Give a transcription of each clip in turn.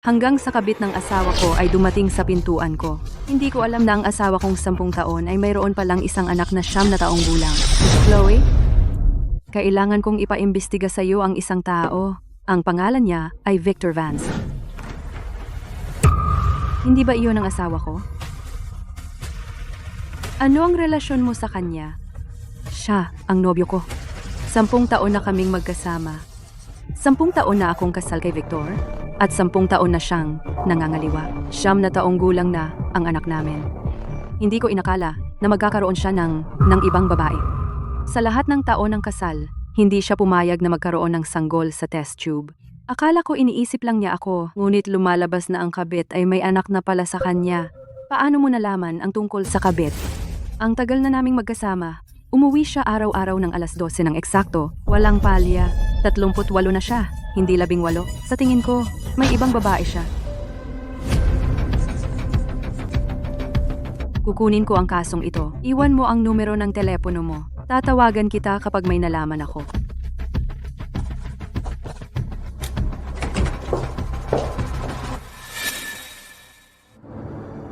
Hanggang sa kabit ng asawa ko ay dumating sa pintuan ko. Hindi ko alam na ang asawa kong 10 taon ay mayroon palang isang anak na 9 na taong gulang. Chloe, kailangan kong ipaimbestiga sa iyo ang isang tao. Ang pangalan niya ay Victor Vance. Hindi ba iyon ang asawa ko? Ano ang relasyon mo sa kanya? Siya ang nobyo ko. 10 taon na kaming magkasama. 10 taon na akong kasal kay Victor. At 10 taon na siyang nangangaliwa. 9 na taong gulang na ang anak namin. Hindi ko inakala na magkakaroon siya ng ibang babae. Sa lahat ng taon ng kasal, hindi siya pumayag na magkaroon ng sanggol sa test tube. Akala ko iniisip lang niya ako, ngunit lumalabas na ang kabit ay may anak na pala sa kanya. Paano mo nalaman ang tungkol sa kabit? Ang tagal na naming magkasama. Umuwi siya araw-araw ng alas 12 ng eksakto. Walang palya. 38 na siya, hindi 18. Sa tingin ko, may ibang babae siya. Kukunin ko ang kasong ito. Iwan mo ang numero ng telepono mo. Tatawagan kita kapag may nalaman ako.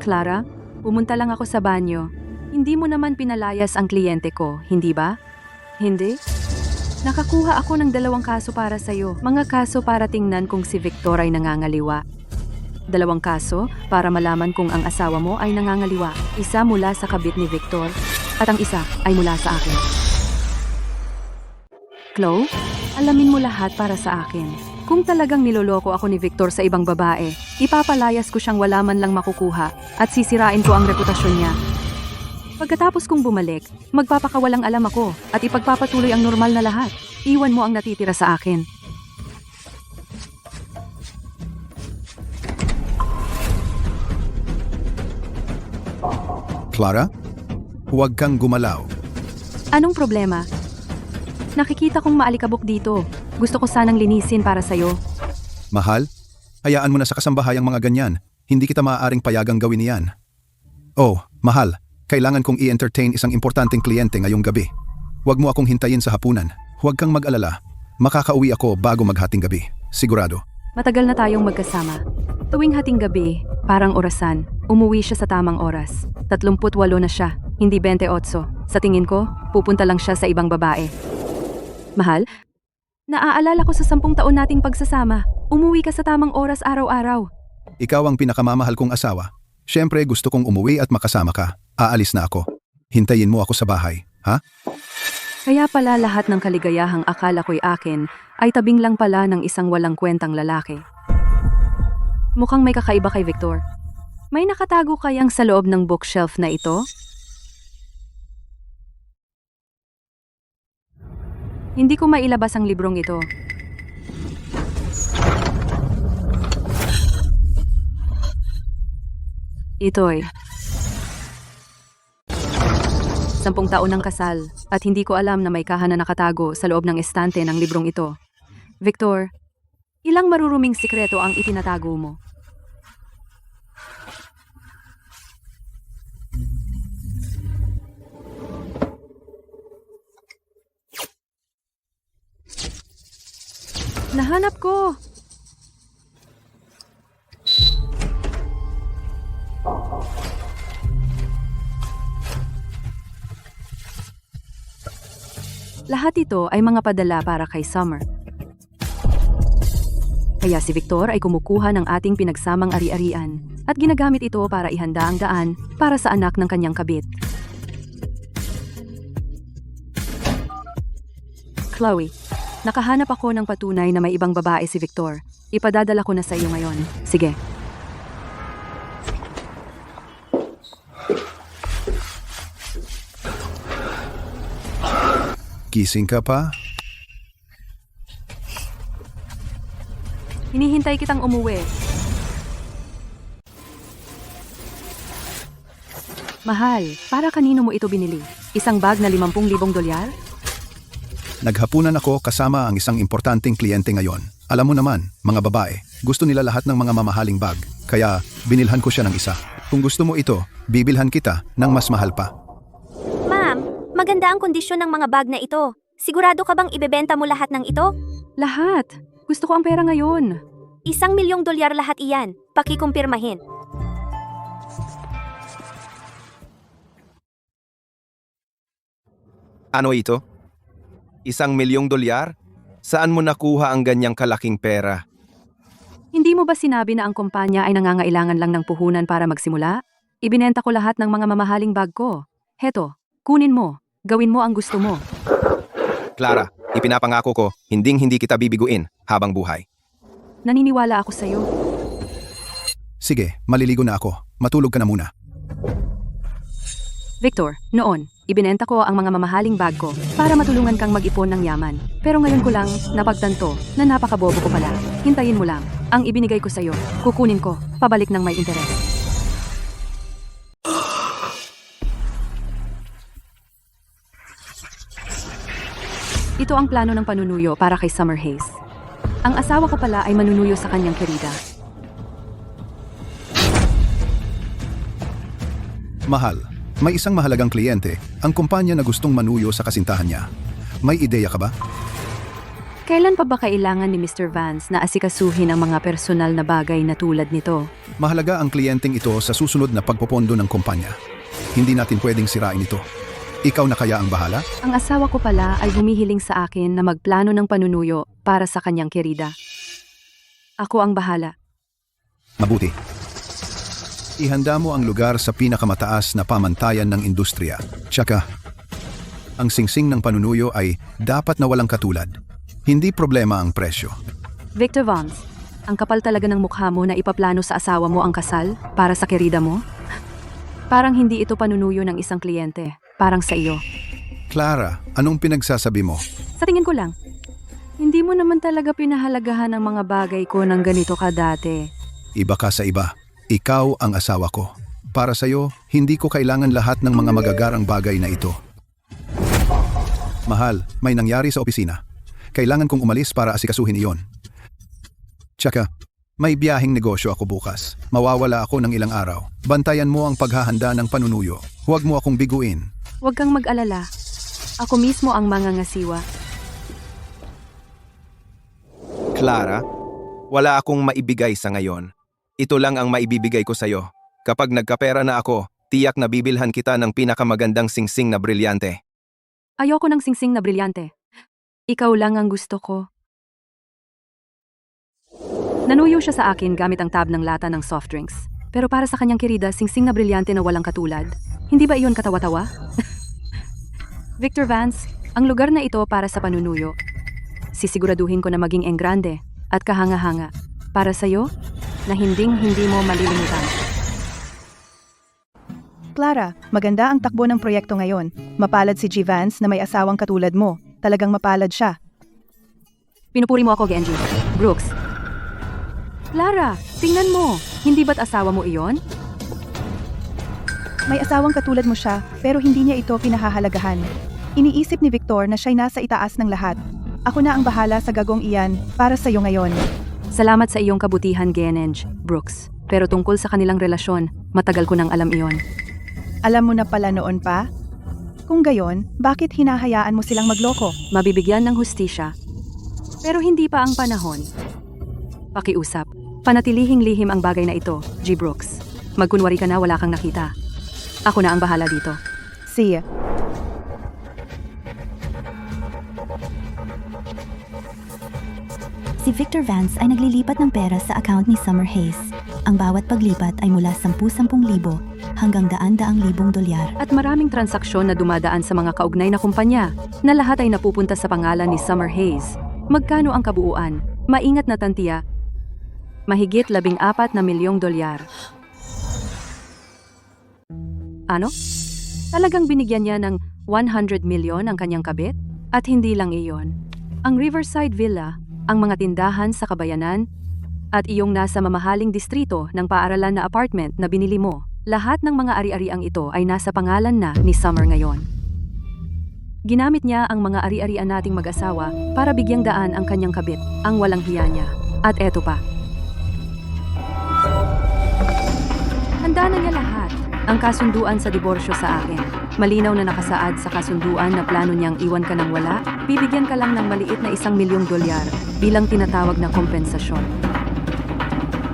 Clara, pumunta lang ako sa banyo. Hindi mo naman pinalayas ang kliyente ko, hindi ba? Hindi? Nakakuha ako ng 2 kaso para sa'yo. Mga kaso para tingnan kung si Victor ay nangangaliwa. 2 kaso para malaman kung ang asawa mo ay nangangaliwa. Isa mula sa kabit ni Victor at ang isa ay mula sa akin. Chloe, alamin mo lahat para sa akin. Kung talagang niloloko ako ni Victor sa ibang babae, ipapalayas ko siyang wala man lang makukuha at sisirain ko ang reputasyon niya. Pagkatapos kong bumalik, magpapakawalang alam ako at ipagpapatuloy ang normal na lahat. Iwan mo ang natitira sa akin. Clara, huwag kang gumalaw. Anong problema? Nakikita kong maalikabok dito. Gusto ko sanang linisin para sa'yo. Mahal, hayaan mo na sa kasambahayang mga ganyan. Hindi kita maaaring payagang gawin iyan. Oh, mahal, kailangan kong i-entertain isang importanteng kliyente ngayong gabi. Huwag mo akong hintayin sa hapunan. Huwag kang mag-alala. Makakauwi ako bago maghating gabi. Sigurado. Matagal na tayong magkasama. Tuwing hating gabi, parang orasan, umuwi siya sa tamang oras. 38 na siya, hindi 28. Sa tingin ko, pupunta lang siya sa ibang babae. Mahal, naaalala ko sa 10 taon nating pagsasama. Umuwi ka sa tamang oras araw-araw. Ikaw ang pinakamamahal kong asawa. Siyempre gusto kong umuwi at makasama ka. Aalis na ako. Hintayin mo ako sa bahay, ha? Kaya pala lahat ng kaligayahang akala ko'y akin ay tabing lang pala ng isang walang kwentang lalaki. Mukhang may kakaiba kay Victor. May nakatago kayang sa loob ng bookshelf na ito? Hindi ko mailabas ang librong ito. Ito'y 10 taon ng kasal at hindi ko alam na may kaha na nakatago sa loob ng estante ng librong ito. Victor, ilang maruruming sikreto ang itinatago mo? Nahanap ko! Lahat ito ay mga padala para kay Summer. Kaya si Victor ay kumukuha ng ating pinagsamang ari-arian at ginagamit ito para ihanda ang daan para sa anak ng kanyang kabit. Chloe, nakahanap ako ng patunay na may ibang babae si Victor. Ipadadala ko na sa iyo ngayon. Sige. Gising ka pa? Hinihintay kitang umuwi. Mahal, para kanino mo ito binili? Isang bag na $50,000? Naghapunan ako kasama ang isang importanteng kliyente ngayon. Alam mo naman, mga babae, gusto nila lahat ng mga mamahaling bag. Kaya binilhan ko siya ng isa. Kung gusto mo ito, bibilhan kita ng mas mahal pa. Ma'am, maganda ang kondisyon ng mga bag na ito. Sigurado ka bang ibebenta mo lahat ng ito? Lahat. Gusto ko ang pera ngayon. $1,000,000 lahat iyan. Pakikumpirmahin. Ano ito? $1,000,000? Saan mo nakuha ang ganyang kalaking pera? Hindi mo ba sinabi na ang kumpanya ay nangangailangan lang ng puhunan para magsimula? Ibinenta ko lahat ng mga mamahaling bag ko. Heto, kunin mo. Gawin mo ang gusto mo. Clara, ipinapangako ko, hindi kita bibiguin habang buhay. Naniniwala ako sa'yo. Sige, maliligo na ako. Matulog ka na muna. Victor, noon, ibinenta ko ang mga mamahaling bag ko para matulungan kang mag-ipon ng yaman. Pero ngayon ko lang napagtanto na napakabobo ko pala. Hintayin mo lang. Ang ibinigay ko sa'yo, kukunin ko, pabalik ng may interes. Ito ang plano ng panunuyo para kay Summer Hayes. Ang asawa ko pala ay manunuyo sa kanyang kerida. Mahal, may isang mahalagang kliyente, ang kumpanya na gustong manuyo sa kasintahan niya. May ideya ka ba? Kailan pa ba kailangan ni Mr. Vance na asikasuhin ang mga personal na bagay na tulad nito? Mahalaga ang kliyenteng ito sa susunod na pagpopondo ng kumpanya. Hindi natin pwedeng sirain ito. Ikaw na kaya ang bahala? Ang asawa ko pala ay humihiling sa akin na magplano ng panunuyo para sa kanyang kerida. Ako ang bahala. Mabuti. Ihanda mo ang lugar sa pinakamataas na pamantayan ng industriya. Tsaka, ang singsing ng panunuyo ay dapat na walang katulad. Hindi problema ang presyo. Victor Vance, ang kapal talaga ng mukha mo na ipaplano sa asawa mo ang kasal para sa kerida mo? Parang hindi ito panunuyo ng isang kliyente. Parang sa iyo. Clara, anong pinagsasabi mo? Sa tingin ko lang, hindi mo naman talaga pinahalagahan ang mga bagay ko ng ganito ka dati. Iba ka sa iba. Ikaw ang asawa ko. Para sa'yo, hindi ko kailangan lahat ng mga magagarang bagay na ito. Mahal, may nangyari sa opisina. Kailangan kong umalis para asikasuhin iyon. Tsaka, may biyaheng negosyo ako bukas. Mawawala ako ng ilang araw. Bantayan mo ang paghahanda ng panunuyo. Huwag mo akong biguin. Huwag kang mag-alala. Ako mismo ang mangangasiwa. Clara, wala akong maibigay sa ngayon. Ito lang ang maibibigay ko sa'yo. Kapag nagkapera na ako, tiyak na bibilhan kita ng pinakamagandang singsing na brilyante. Ayoko ng singsing na brilyante. Ikaw lang ang gusto ko. Nanuyo siya sa akin gamit ang tab ng lata ng soft drinks. Pero para sa kanyang kerida, singsing na brilyante na walang katulad. Hindi ba iyon katawa-tawa? Victor Vance, ang lugar na ito para sa panunuyo. Sisiguraduhin ko na maging enggrande at kahanga-hanga. Para sa'yo, na hindi mo malilimutan. Clara, maganda ang takbo ng proyekto ngayon. Mapalad si G. Vance na may asawang katulad mo. Talagang mapalad siya. Pinupuri mo ako, Genji. Brooks. Clara, tingnan mo. Hindi ba't asawa mo iyon? May asawang katulad mo siya, pero hindi niya ito pinahahalagahan. Iniisip ni Victor na siya'y nasa itaas ng lahat. Ako na ang bahala sa gagong iyan para sa iyo ngayon. Salamat sa iyong kabutihan, Genji, Brooks. Pero tungkol sa kanilang relasyon, matagal ko nang alam iyon. Alam mo na pala noon pa? Kung gayon, bakit hinahayaan mo silang magloko? Mabibigyan ng hustisya. Pero hindi pa ang panahon. Pakiusap. Panatilihing lihim ang bagay na ito, G. Brooks. Magkunwari ka na wala kang nakita. Ako na ang bahala dito. See ya. Si Victor Vance ay naglilipat ng pera sa account ni Summer Hayes. Ang bawat paglipat ay mula 10,000 hanggang $100,000. At maraming transaksyon na dumadaan sa mga kaugnay na kumpanya, na lahat ay napupunta sa pangalan ni Summer Hayes. Magkano ang kabuuan? Maingat na tantiya. Mahigit $14,000,000. Ano? Talagang binigyan niya ng 100 million ang kanyang kabit? At hindi lang iyon. Ang Riverside Villa, ang mga tindahan sa kabayanan, at iyong nasa mamahaling distrito ng paaralan na apartment na binili mo, lahat ng mga ari-ariang ito ay nasa pangalan na ni Summer ngayon. Ginamit niya ang mga ari-arian nating mag-asawa para bigyang daan ang kanyang kabit, ang walang hiya niya. At eto pa. Handa na niya lahat. Ang kasunduan sa diborsyo sa akin. Malinaw na nakasaad sa kasunduan na plano niyang iwan ka ng wala, bibigyan ka lang ng maliit na $1,000,000 bilang tinatawag na kompensasyon.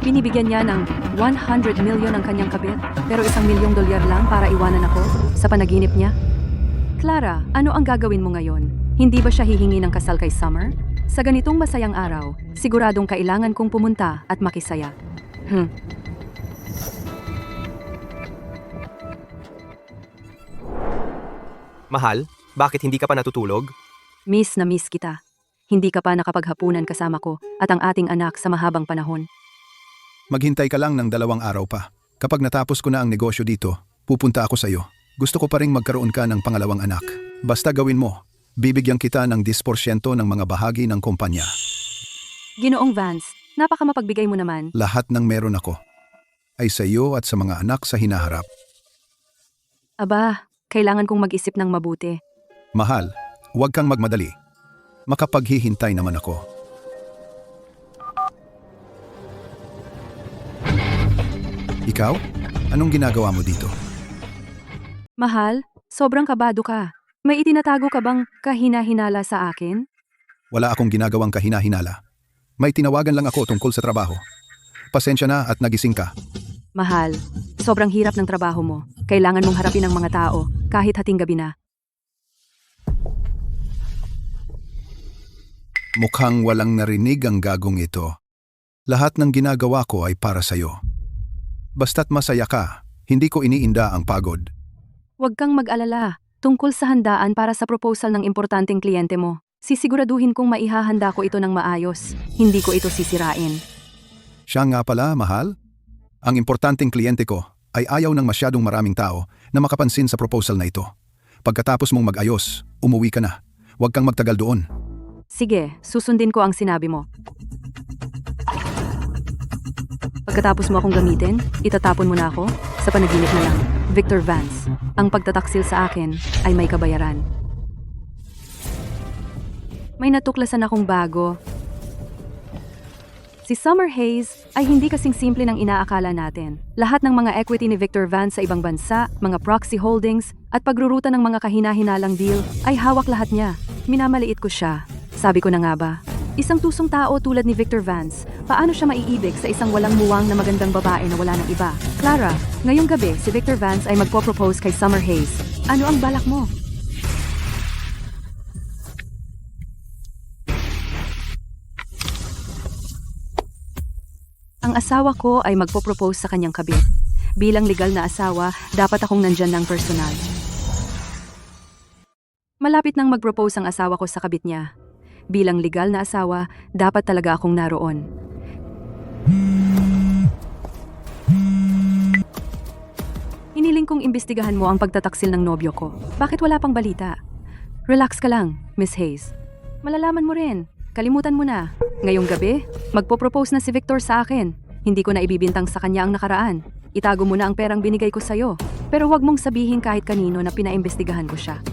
Binibigyan niya ng 100 million ang kanyang kabit, pero $1 milyong lang para iwanan ako sa panaginip niya? Clara, ano ang gagawin mo ngayon? Hindi ba siya hihingi ng kasal kay Summer? Sa ganitong masayang araw, siguradong kailangan kong pumunta at makisaya. Mahal, bakit hindi ka pa natutulog? Miss na miss kita. Hindi ka pa nakapaghapunan kasama ko at ang ating anak sa mahabang panahon. Maghintay ka lang ng 2 araw pa. Kapag natapos ko na ang negosyo dito, pupunta ako sa iyo. Gusto ko pa ring magkaroon ka ng pangalawang anak. Basta gawin mo, bibigyan kita ng 10% ng mga bahagi ng kumpanya. Ginoong Vance, napakamapagbigay mo naman. Lahat ng meron ako ay sa iyo at sa mga anak sa hinaharap. Aba, kailangan kong mag-isip ng mabuti. Mahal, huwag kang magmadali. Makapaghihintay naman ako. Ikaw? Anong ginagawa mo dito? Mahal, sobrang kabado ka. May itinatago ka bang kahina-hinala sa akin? Wala akong ginagawang kahina-hinala. May tinawagan lang ako tungkol sa trabaho. Pasensya na at nagising ka. Mahal, sobrang hirap ng trabaho mo. Kailangan mong harapin ang mga tao kahit hating gabi na. Mukhang walang narinig ang gagong ito. Lahat ng ginagawa ko ay para sa'yo. Basta't masaya ka, hindi ko iniinda ang pagod. Huwag kang mag-alala. Tungkol sa handaan para sa proposal ng importanteng kliyente mo. Sisiguraduhin kong maihahanda ko ito ng maayos. Hindi ko ito sisirain. Siya nga pala, mahal. Ang importanteng kliyente ko ay ayaw ng masyadong maraming tao na makapansin sa proposal na ito. Pagkatapos mong mag-ayos, umuwi ka na. Huwag kang magtagal doon. Sige, susundin ko ang sinabi mo. Pagkatapos mo akong gamitin, itatapon mo na ako sa panaginip na lang. Victor Vance, ang pagtataksil sa akin ay may kabayaran. May natuklasan akong bago. Si Summer Hayes ay hindi kasing simple ng inaakala natin. Lahat ng mga equity ni Victor Vance sa ibang bansa, mga proxy holdings, at pagruruta ng mga kahina-hinalang deal ay hawak lahat niya. Minamaliit ko siya. Sabi ko na nga ba? Isang tusong tao tulad ni Victor Vance, paano siya maiibig sa isang walang muwang na magandang babae na wala ng iba? Clara, ngayong gabi si Victor Vance ay magpo-propose kay Summer Hayes. Ano ang balak mo? Ang asawa ko ay magpo-propose sa kanyang kabit. Bilang legal na asawa, dapat akong nandyan ng personal. Malapit nang mag-propose ang asawa ko sa kabit niya. Bilang legal na asawa, dapat talaga akong naroon. Hiniling kong imbestigahan mo ang pagtataksil ng nobyo ko. Bakit wala pang balita? Relax ka lang, Miss Hayes. Malalaman mo rin. Kalimutan mo na. Ngayong gabi, magpo-propose na si Victor sa akin. Hindi ko na ibibintang sa kanya ang nakaraan. Itago mo na ang perang binigay ko sa'yo. Pero huwag mong sabihin kahit kanino na pinaimbestigahan ko siya.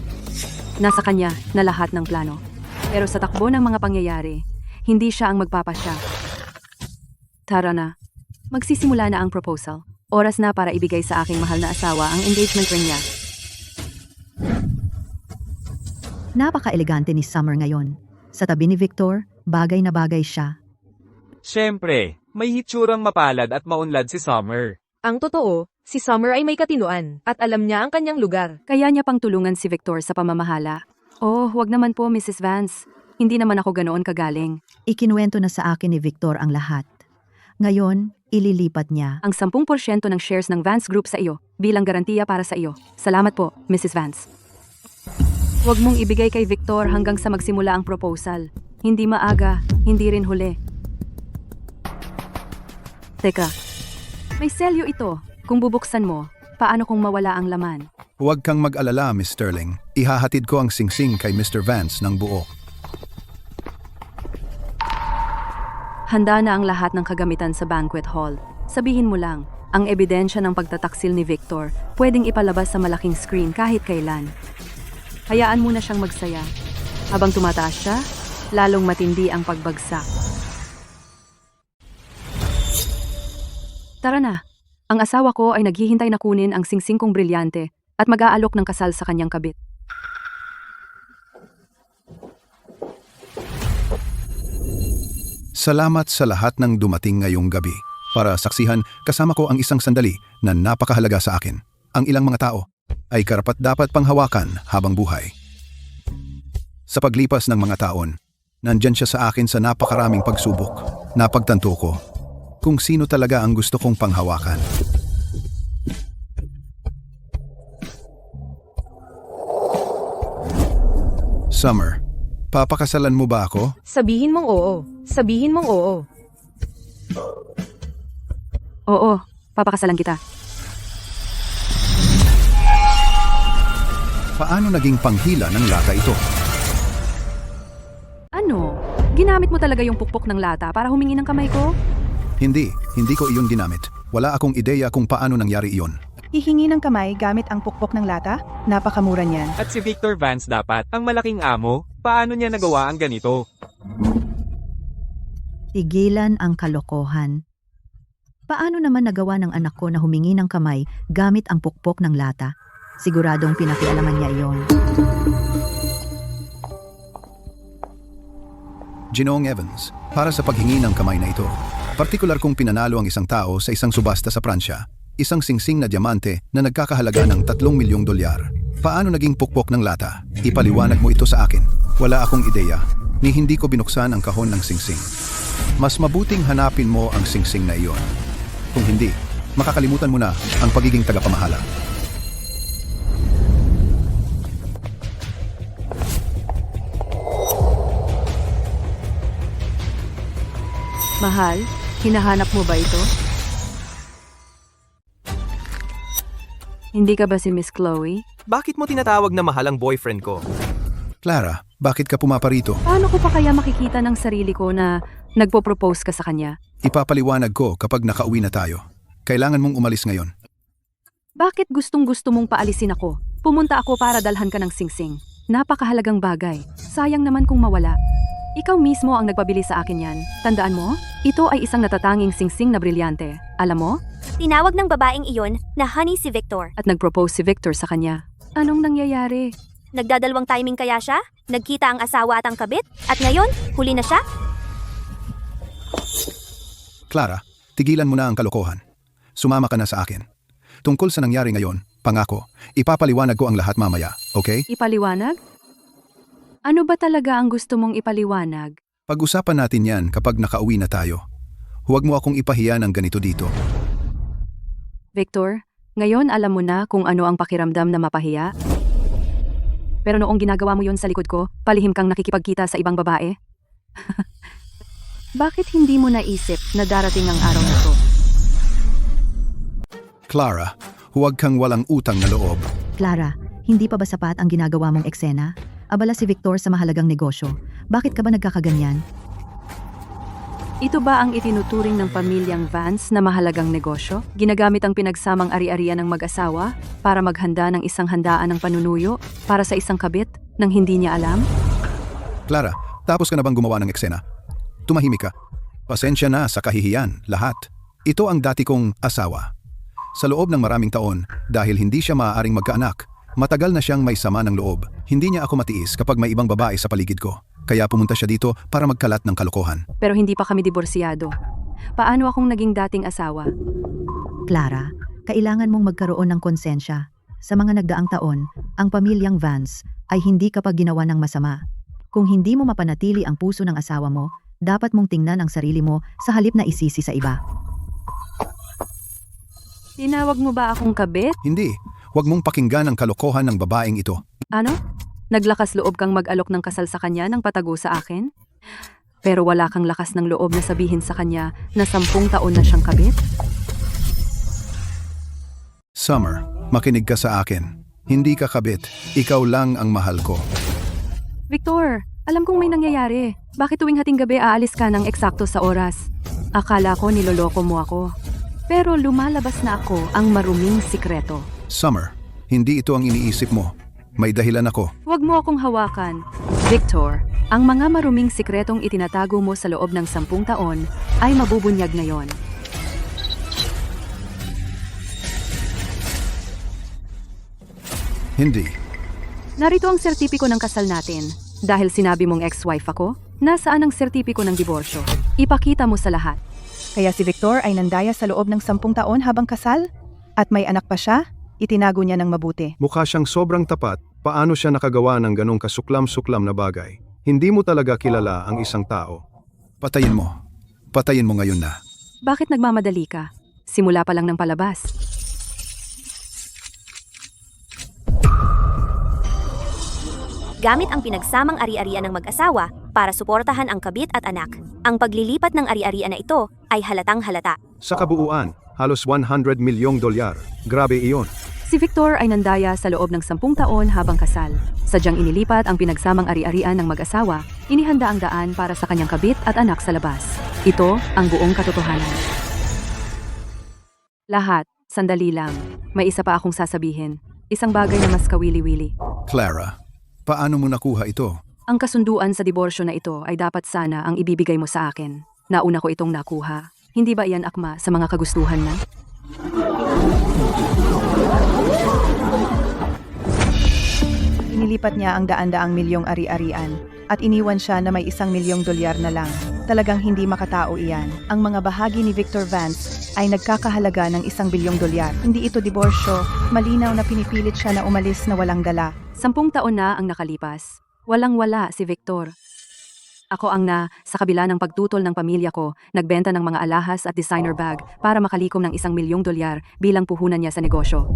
Nasa kanya na lahat ng plano. Pero sa takbo ng mga pangyayari, hindi siya ang magpapasya. Tara na. Magsisimula na ang proposal. Oras na para ibigay sa aking mahal na asawa ang engagement ring niya. Napaka-elegante ni Summer ngayon. Sa tabi ni Victor, bagay na bagay siya. Siyempre, may hitsurang mapalad at maunlad si Summer. Ang totoo, si Summer ay may katinuan at alam niya ang kanyang lugar. Kaya niya pang tulungan si Victor sa pamamahala. Oh, wag naman po, Mrs. Vance. Hindi naman ako ganoon kagaling. Ikinuwento na sa akin ni Victor ang lahat. Ngayon, ililipat niya. Ang 10% ng shares ng Vance Group sa iyo bilang garantiya para sa iyo. Salamat po, Mrs. Vance. Huwag mong ibigay kay Victor hanggang sa magsimula ang proposal. Hindi maaga, hindi rin huli. Teka, may selyo ito. Kung bubuksan mo, paano kung mawala ang laman? Huwag kang mag-alala, Miss Sterling. Ihahatid ko ang singsing kay Mr. Vance ng buo. Handa na ang lahat ng kagamitan sa banquet hall. Sabihin mo lang, ang ebidensya ng pagtataksil ni Victor pwedeng ipalabas sa malaking screen kahit kailan. Hayaan mo na siyang magsaya. Habang tumataas siya, lalong matindi ang pagbagsak. Tara na. Ang asawa ko ay naghihintay na kunin ang singsing kong brilyante at mag-aalok ng kasal sa kanyang kabit. Salamat sa lahat ng dumating ngayong gabi. para saksihan kasama ko ang isang sandali na napakahalaga sa akin. Ang ilang mga tao ay karapat-dapat panghawakan habang buhay. Sa paglipas ng mga taon, nandyan siya sa akin sa napakaraming pagsubok. Napagtanto ko kung sino talaga ang gusto kong panghawakan. Summer, papakasalan mo ba ako? Sabihin mong oo. Sabihin mong oo. Oo, papakasalan kita. Paano naging panghila ng lata ito? Ano? Ginamit mo talaga yung pukpok ng lata para humingi ng kamay ko? Hindi ko iyon ginamit. Wala akong ideya kung paano nangyari iyon. Hihingi ng kamay gamit ang pukpok ng lata? Napakamura niyan. At si Victor Vance dapat, ang malaking amo, paano niya nagawa ang ganito? Tigilan ang kalokohan. Paano naman nagawa ng anak ko na humingi ng kamay gamit ang pukpok ng lata? Siguradong pinakialaman niya iyon. Ginoong Evans, para sa paghingi ng kamay na ito, partikular kong pinanalo ang isang tao sa isang subasta sa Pransya, isang singsing na diamante na nagkakahalaga ng $3 milyong. Paano naging pukpok ng lata? Ipaliwanag mo ito sa akin. Wala akong ideya, ni hindi ko binuksan ang kahon ng singsing. Mas mabuting hanapin mo ang singsing na iyon. Kung hindi, makakalimutan mo na ang pagiging tagapamahala. Mahal, hinahanap mo ba ito? Hindi ka ba si Miss Chloe? Bakit mo tinatawag na mahal ang boyfriend ko? Clara, bakit ka pumaparito? Paano ko pa kaya makikita ng sarili ko na nagpo-propose ka sa kanya? Ipapaliwanag ko kapag nakauwi na tayo. Kailangan mong umalis ngayon. Bakit gustong-gusto mong paalisin ako? Pumunta ako para dalhan ka ng singsing. Napakahalagang bagay. Sayang naman kung mawala. Ikaw mismo ang nagpabili sa akin yan. Tandaan mo, ito ay isang natatanging singsing na brilyante. Alam mo? Tinawag ng babaeng iyon na honey si Victor. At nag-propose si Victor sa kanya. Anong nangyayari? Nagdadalawang timing kaya siya? Nagkita ang asawa at ang kabit? At ngayon, huli na siya? Clara, tigilan mo na ang kalokohan. Sumama ka na sa akin. Tungkol sa nangyari ngayon, pangako, ipapaliwanag ko ang lahat mamaya, okay? Ipaliwanag? Ano ba talaga ang gusto mong ipaliwanag? Pag-usapan natin yan kapag nakauwi na tayo. Huwag mo akong ipahiya ng ganito dito. Victor, ngayon alam mo na kung ano ang pakiramdam na mapahiya? Pero noong ginagawa mo yon sa likod ko, palihim kang nakikipagkita sa ibang babae? Bakit hindi mo naisip na darating ang araw na to? Clara, huwag kang walang utang na loob. Clara, hindi pa ba sapat ang ginagawa mong eksena? Abala si Victor sa mahalagang negosyo. Bakit ka ba nagkakaganyan? Ito ba ang itinuturing ng pamilyang Vance na mahalagang negosyo? Ginagamit ang pinagsamang ari-arian ng mag-asawa para maghanda ng isang handaan ng panunuyo para sa isang kabit nang hindi niya alam? Clara, tapos ka na bang gumawa ng eksena? Tumahimik ka. Pasensya na sa kahihiyan, lahat. Ito ang dati kong asawa. Sa loob ng maraming taon, dahil hindi siya maaaring magkaanak, matagal na siyang may sama ng loob. Hindi niya ako matiis kapag may ibang babae sa paligid ko. Kaya pumunta siya dito para magkalat ng kalokohan. Pero hindi pa kami diborsiyado. Paano akong naging dating asawa? Clara, kailangan mong magkaroon ng konsensya. Sa mga nagdaang taon, ang pamilyang Vance ay hindi kapag ginawa ng masama. Kung hindi mo mapanatili ang puso ng asawa mo, dapat mong tingnan ang sarili mo sa halip na isisi sa iba. Tinawag mo ba akong kabit? Hindi. Huwag mong pakinggan ang kalokohan ng babaeng ito. Ano? Naglakas loob kang mag-alok ng kasal sa kanya ng patago sa akin? Pero wala kang lakas ng loob na sabihin sa kanya na 10 taon na siyang kabit? Summer, makinig ka sa akin. Hindi ka kabit. Ikaw lang ang mahal ko. Victor, alam kong may nangyayari. Bakit tuwing hating gabi aalis ka ng eksakto sa oras? Akala ko niloloko mo ako. Pero lumalabas na ako ang maruming sikreto. Summer, hindi ito ang iniisip mo. May dahilan ako. Huwag mo akong hawakan. Victor, ang mga maruming sikretong itinatago mo sa loob ng 10 taon ay mabubunyag ngayon. Hindi. Narito ang sertipiko ng kasal natin. Dahil sinabi mong ex-wife ako, nasaan ang sertipiko ng diborsyo? Ipakita mo sa lahat. Kaya si Victor ay nandaya sa loob ng 10 taon habang kasal? At may anak pa siya? Itinago niya ng mabuti. Mukha siyang sobrang tapat. Paano siya nakagawa ng ganong kasuklam-suklam na bagay? Hindi mo talaga kilala ang isang tao. Patayin mo. Patayin mo ngayon na. Bakit nagmamadali ka? Simula pa lang ng palabas. Gamit ang pinagsamang ari-arian ng mag-asawa para suportahan ang kabit at anak. Ang paglilipat ng ari-arian na ito ay halatang halata. Sa kabuuan, halos $100 milyong. Grabe iyon. Si Victor ay nandaya sa loob ng 10 taon habang kasal. Sadyang inilipat ang pinagsamang ari-arian ng mag-asawa, inihanda ang daan para sa kanyang kabit at anak sa labas. Ito ang buong katotohanan. Lahat, sandali lang. May isa pa akong sasabihin. Isang bagay na mas kawili-wili. Clara, paano mo nakuha ito? Ang kasunduan sa diborsyo na ito ay dapat sana ang ibibigay mo sa akin. Nauna ko itong nakuha. Hindi ba iyan akma sa mga kagustuhan na? Inilipat niya ang daan-daang milyong ari-arian at iniwan siya na may $1 milyong na lang. Talagang hindi makatao iyan. Ang mga bahagi ni Victor Vance ay nagkakahalaga ng $1 bilyong. Hindi ito diborsyo, malinaw na pinipilit siya na umalis na walang dala. 10 taon na ang nakalipas. Walang-wala si Victor. Ako ang sa kabila ng pagtutol ng pamilya ko, nagbenta ng mga alahas at designer bag para makalikom ng $1 milyong bilang puhunan niya sa negosyo.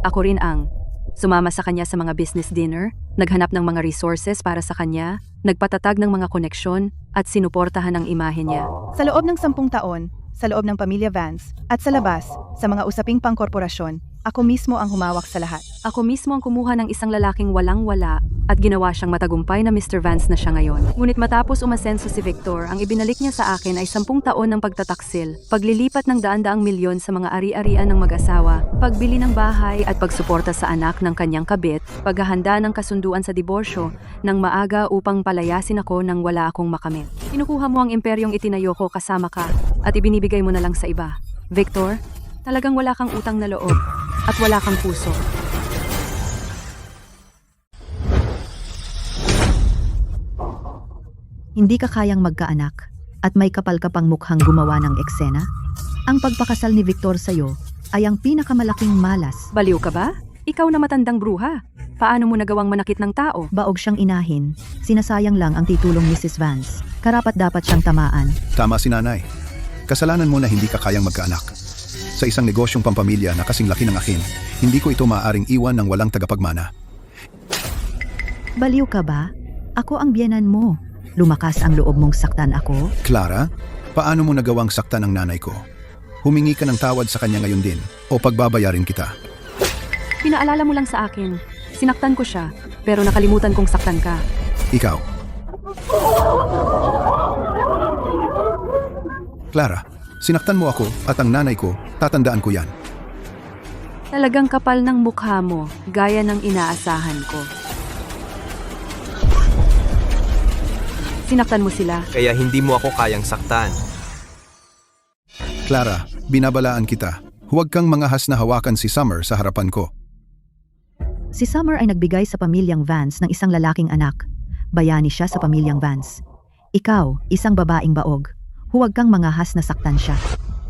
Ako rin ang sumama sa kanya sa mga business dinner, naghanap ng mga resources para sa kanya, nagpatatag ng mga koneksyon, at sinuportahan ang imahe niya. Sa loob ng 10 taon, sa loob ng pamilya Vance, at sa labas, sa mga usaping pangkorporasyon, ako mismo ang humawak sa lahat. Ako mismo ang kumuha ng isang lalaking walang-wala at ginawa siyang matagumpay na Mr. Vance na siya ngayon. Ngunit matapos umasenso si Victor, ang ibinalik niya sa akin ay 10 taon ng pagtataksil, paglilipat ng daan-daang milyon sa mga ari-arian ng mag-asawa, pagbili ng bahay at pagsuporta sa anak ng kanyang kabit, paghahanda ng kasunduan sa diborsyo, ng maaga upang palayasin ako nang wala akong makamit. Kinukuha mo ang imperyong itinayo ko kasama ka at ibinibigay mo na lang sa iba. Victor, talagang wala kang utang na loob at wala kang puso. Hindi ka kayang magkaanak at may kapal ka pang mukhang gumawa ng eksena? Ang pagpakasal ni Victor sa'yo ay ang pinakamalaking malas. Baliw ka ba? Ikaw na matandang bruha. Paano mo nagawang manakit ng tao? Baog siyang inahin, sinasayang lang ang titulong Mrs. Vance. Karapat dapat siyang tamaan. Tama si nanay. Kasalanan mo na hindi ka kayang magkaanak. Sa isang negosyong pampamilya na kasing laki ng akin, hindi ko ito maaaring iwan ng walang tagapagmana. Baliw ka ba? Ako ang biyenan mo. Lumakas ang loob mong saktan ako? Clara, paano mo nagawang saktan ang nanay ko? Humingi ka ng tawad sa kanya ngayon din, o pagbabayarin kita. Pinaalala mo lang sa akin. Sinaktan ko siya, pero nakalimutan kong saktan ka. Ikaw. Clara, sinaktan mo ako at ang nanay ko, tatandaan ko yan. Talagang kapal ng mukha mo, gaya ng inaasahan ko. Sinaktan mo sila. Kaya hindi mo ako kayang saktan. Clara, binabalaan kita. Huwag kang mangahas na hawakan si Summer sa harapan ko. Si Summer ay nagbigay sa pamilyang Vance ng isang lalaking anak. Bayani siya sa pamilyang Vance. Ikaw, isang babaeng baog. Huwag kang mangahas na saktan siya.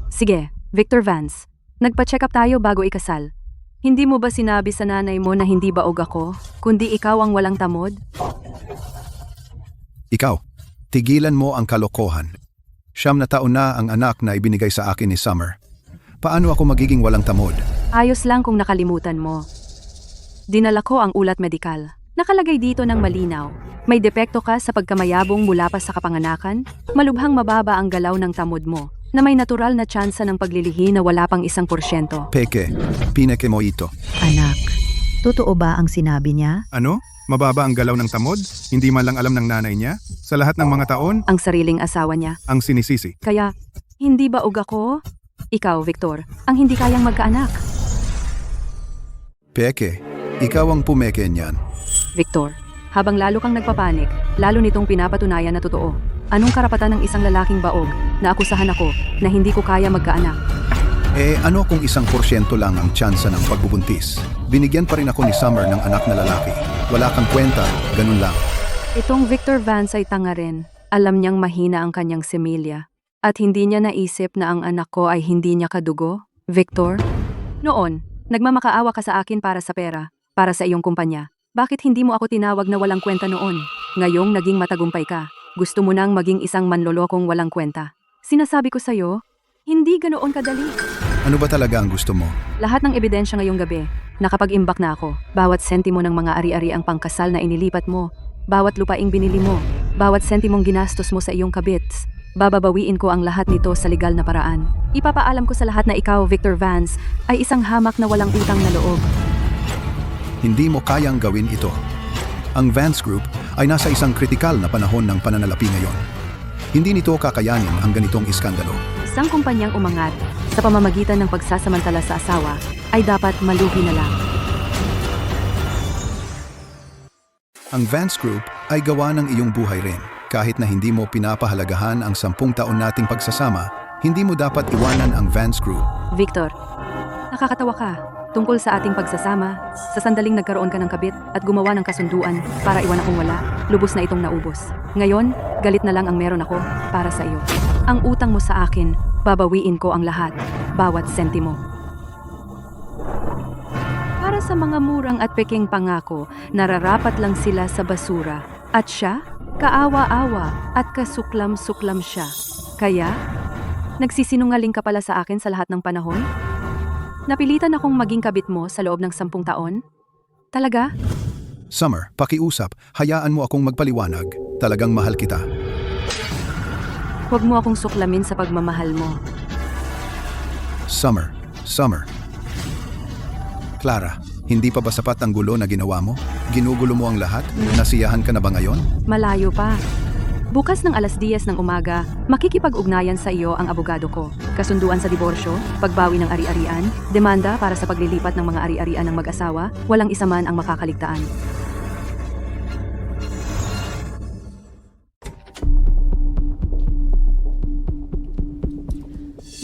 Sige, Victor Vance. Nagpa-check up tayo bago ikasal. Hindi mo ba sinabi sa nanay mo na hindi baog ako, kundi ikaw ang walang tamod? Ikaw, tigilan mo ang kalokohan. 9 na taon na ang anak na ibinigay sa akin ni Summer. Paano ako magiging walang tamod? Ayos lang kung nakalimutan mo. Dinala ko ang ulat medikal. Nakalagay dito ng malinaw. May depekto ka sa pagkamayabong mula pa sa kapanganakan, malubhang mababa ang galaw ng tamod mo, na may natural na tsansa ng paglilihi na wala pang 1%. Peke, pineke mo ito. Anak, totoo ba ang sinabi niya? Ano? Mababa ang galaw ng tamod? Hindi man lang alam ng nanay niya? Sa lahat ng mga taon, Ang sariling asawa niya. ang sinisisi. Kaya, hindi ba ako? Ikaw, Victor, ang hindi kayang magkaanak. Peke, ikaw ang pumeke niyan. Victor, habang lalo kang nagpapanik, lalo nitong pinapatunayan na totoo. Anong karapatan ng isang lalaking baog na akusahan ako na hindi ko kaya magkaanak? Ano kung 1% lang ang tsansa ng pagbubuntis? Binigyan pa rin ako ni Summer ng anak na lalaki. Wala kang kwenta, ganun lang. Itong Victor Vance ay tanga rin. Alam niyang mahina ang kanyang semilya. At hindi niya naisip na ang anak ko ay hindi niya kadugo, Victor? Noon, nagmamakaawa ka sa akin para sa pera, para sa iyong kumpanya. Bakit hindi mo ako tinawag na walang kwenta noon? Ngayong naging matagumpay ka, gusto mo nang maging isang manlolokong walang kwenta. Sinasabi ko sa'yo, hindi ganoon kadali. Ano ba talaga ang gusto mo? Lahat ng ebidensya ngayong gabi, nakapag-imbak na ako. Bawat sentimo ng mga ari-ari ang pangkasal na inilipat mo, bawat lupaing binili mo, bawat sentimong ginastos mo sa iyong kabits. Bababawiin ko ang lahat nito sa legal na paraan. Ipapaalam ko sa lahat na ikaw, Victor Vance, ay isang hamak na walang utang na loob. Hindi mo kayang gawin ito. Ang Vance Group ay nasa isang kritikal na panahon ng pananalapi ngayon. Hindi nito kakayanin ang ganitong iskandalo. Isang kumpanyang umangat sa pamamagitan ng pagsasamantala sa asawa ay dapat malugi na lang. Ang Vance Group ay gawa ng iyong buhay rin. Kahit na hindi mo pinapahalagahan ang 10 taon nating pagsasama, hindi mo dapat iwanan ang Vance Group. Victor, nakakatawa ka. Tungkol sa ating pagsasama, sa sandaling nagkaroon ka ng kabit at gumawa ng kasunduan para iwan akong wala, lubos na itong naubos. Ngayon, galit na lang ang meron ako para sa iyo. Ang utang mo sa akin, babawiin ko ang lahat, bawat sentimo. Para sa mga murang at peking pangako, nararapat lang sila sa basura. At siya, kaawa-awa at kasuklam-suklam siya. Kaya, nagsisinungaling ka pala sa akin sa lahat ng panahon? Napilitan akong maging kabit mo sa loob ng 10 taon? Talaga? Summer, pakiusap, hayaan mo akong magpaliwanag. Talagang mahal kita. Huwag mo akong suklamin sa pagmamahal mo. Summer. Clara, hindi pa ba sapat ang gulo na ginawa mo? Ginugulo mo ang lahat? Nasiyahan ka na ba ngayon? Malayo pa. Bukas ng 10:00 ng umaga, makikipag-ugnayan sa iyo ang abogado ko. Kasunduan sa diborsyo, pagbawi ng ari-arian, demanda para sa paglilipat ng mga ari-arian ng mag-asawa, walang isa man ang makakaligtaan.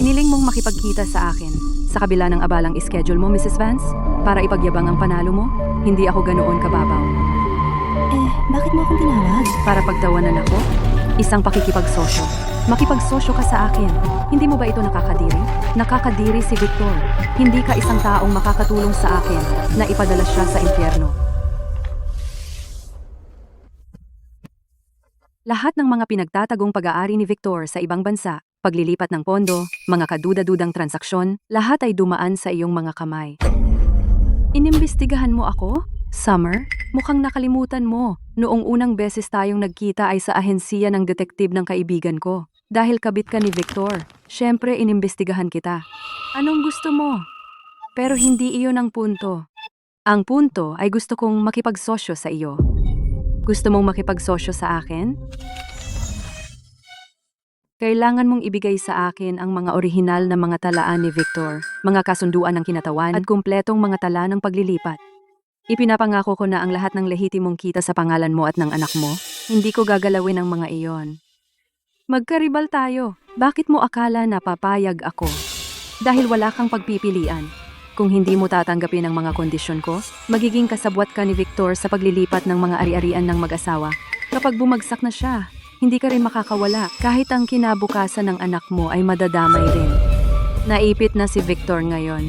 Iniling mong makipagkita sa akin. Sa kabila ng abalang schedule mo, Mrs. Vance, para ipagyabang ang panalo mo, hindi ako ganoon kababaw. Bakit mo akong tinawag? Para pagtawanan ako, isang pakikipagsosyo. Makipagsosyo ka sa akin. Hindi mo ba ito nakakadiri? Nakakadiri si Victor. Hindi ka isang taong makakatulong sa akin na ipadala siya sa impyerno. Lahat ng mga pinagtatagong pag-aari ni Victor sa ibang bansa, paglilipat ng pondo, mga kaduda-dudang transaksyon, lahat ay dumaan sa iyong mga kamay. Inimbestigahan mo ako? Summer, mukhang nakalimutan mo. Noong unang beses tayong nagkita ay sa ahensiya ng detektib ng kaibigan ko. Dahil kabit ka ni Victor, syempre inimbestigahan kita. Anong gusto mo? Pero hindi iyon ang punto. Ang punto ay gusto kong makipagsosyo sa iyo. Gusto mong makipagsosyo sa akin? Kailangan mong ibigay sa akin ang mga orihinal na mga talaan ni Victor, mga kasunduan ng kinatawan at kumpletong mga tala ng paglilipat. Ipinapangako ko na ang lahat ng lehitimong kita sa pangalan mo at ng anak mo, hindi ko gagalawin ang mga iyon. Magkaribal tayo. Bakit mo akala na papayag ako? Dahil wala kang pagpipilian. Kung hindi mo tatanggapin ang mga kondisyon ko, magiging kasabwat ka ni Victor sa paglilipat ng mga ari-arian ng mag-asawa. Kapag bumagsak na siya, hindi ka rin makakawala. Kahit ang kinabukasan ng anak mo ay madadamay rin. Naipit na si Victor ngayon.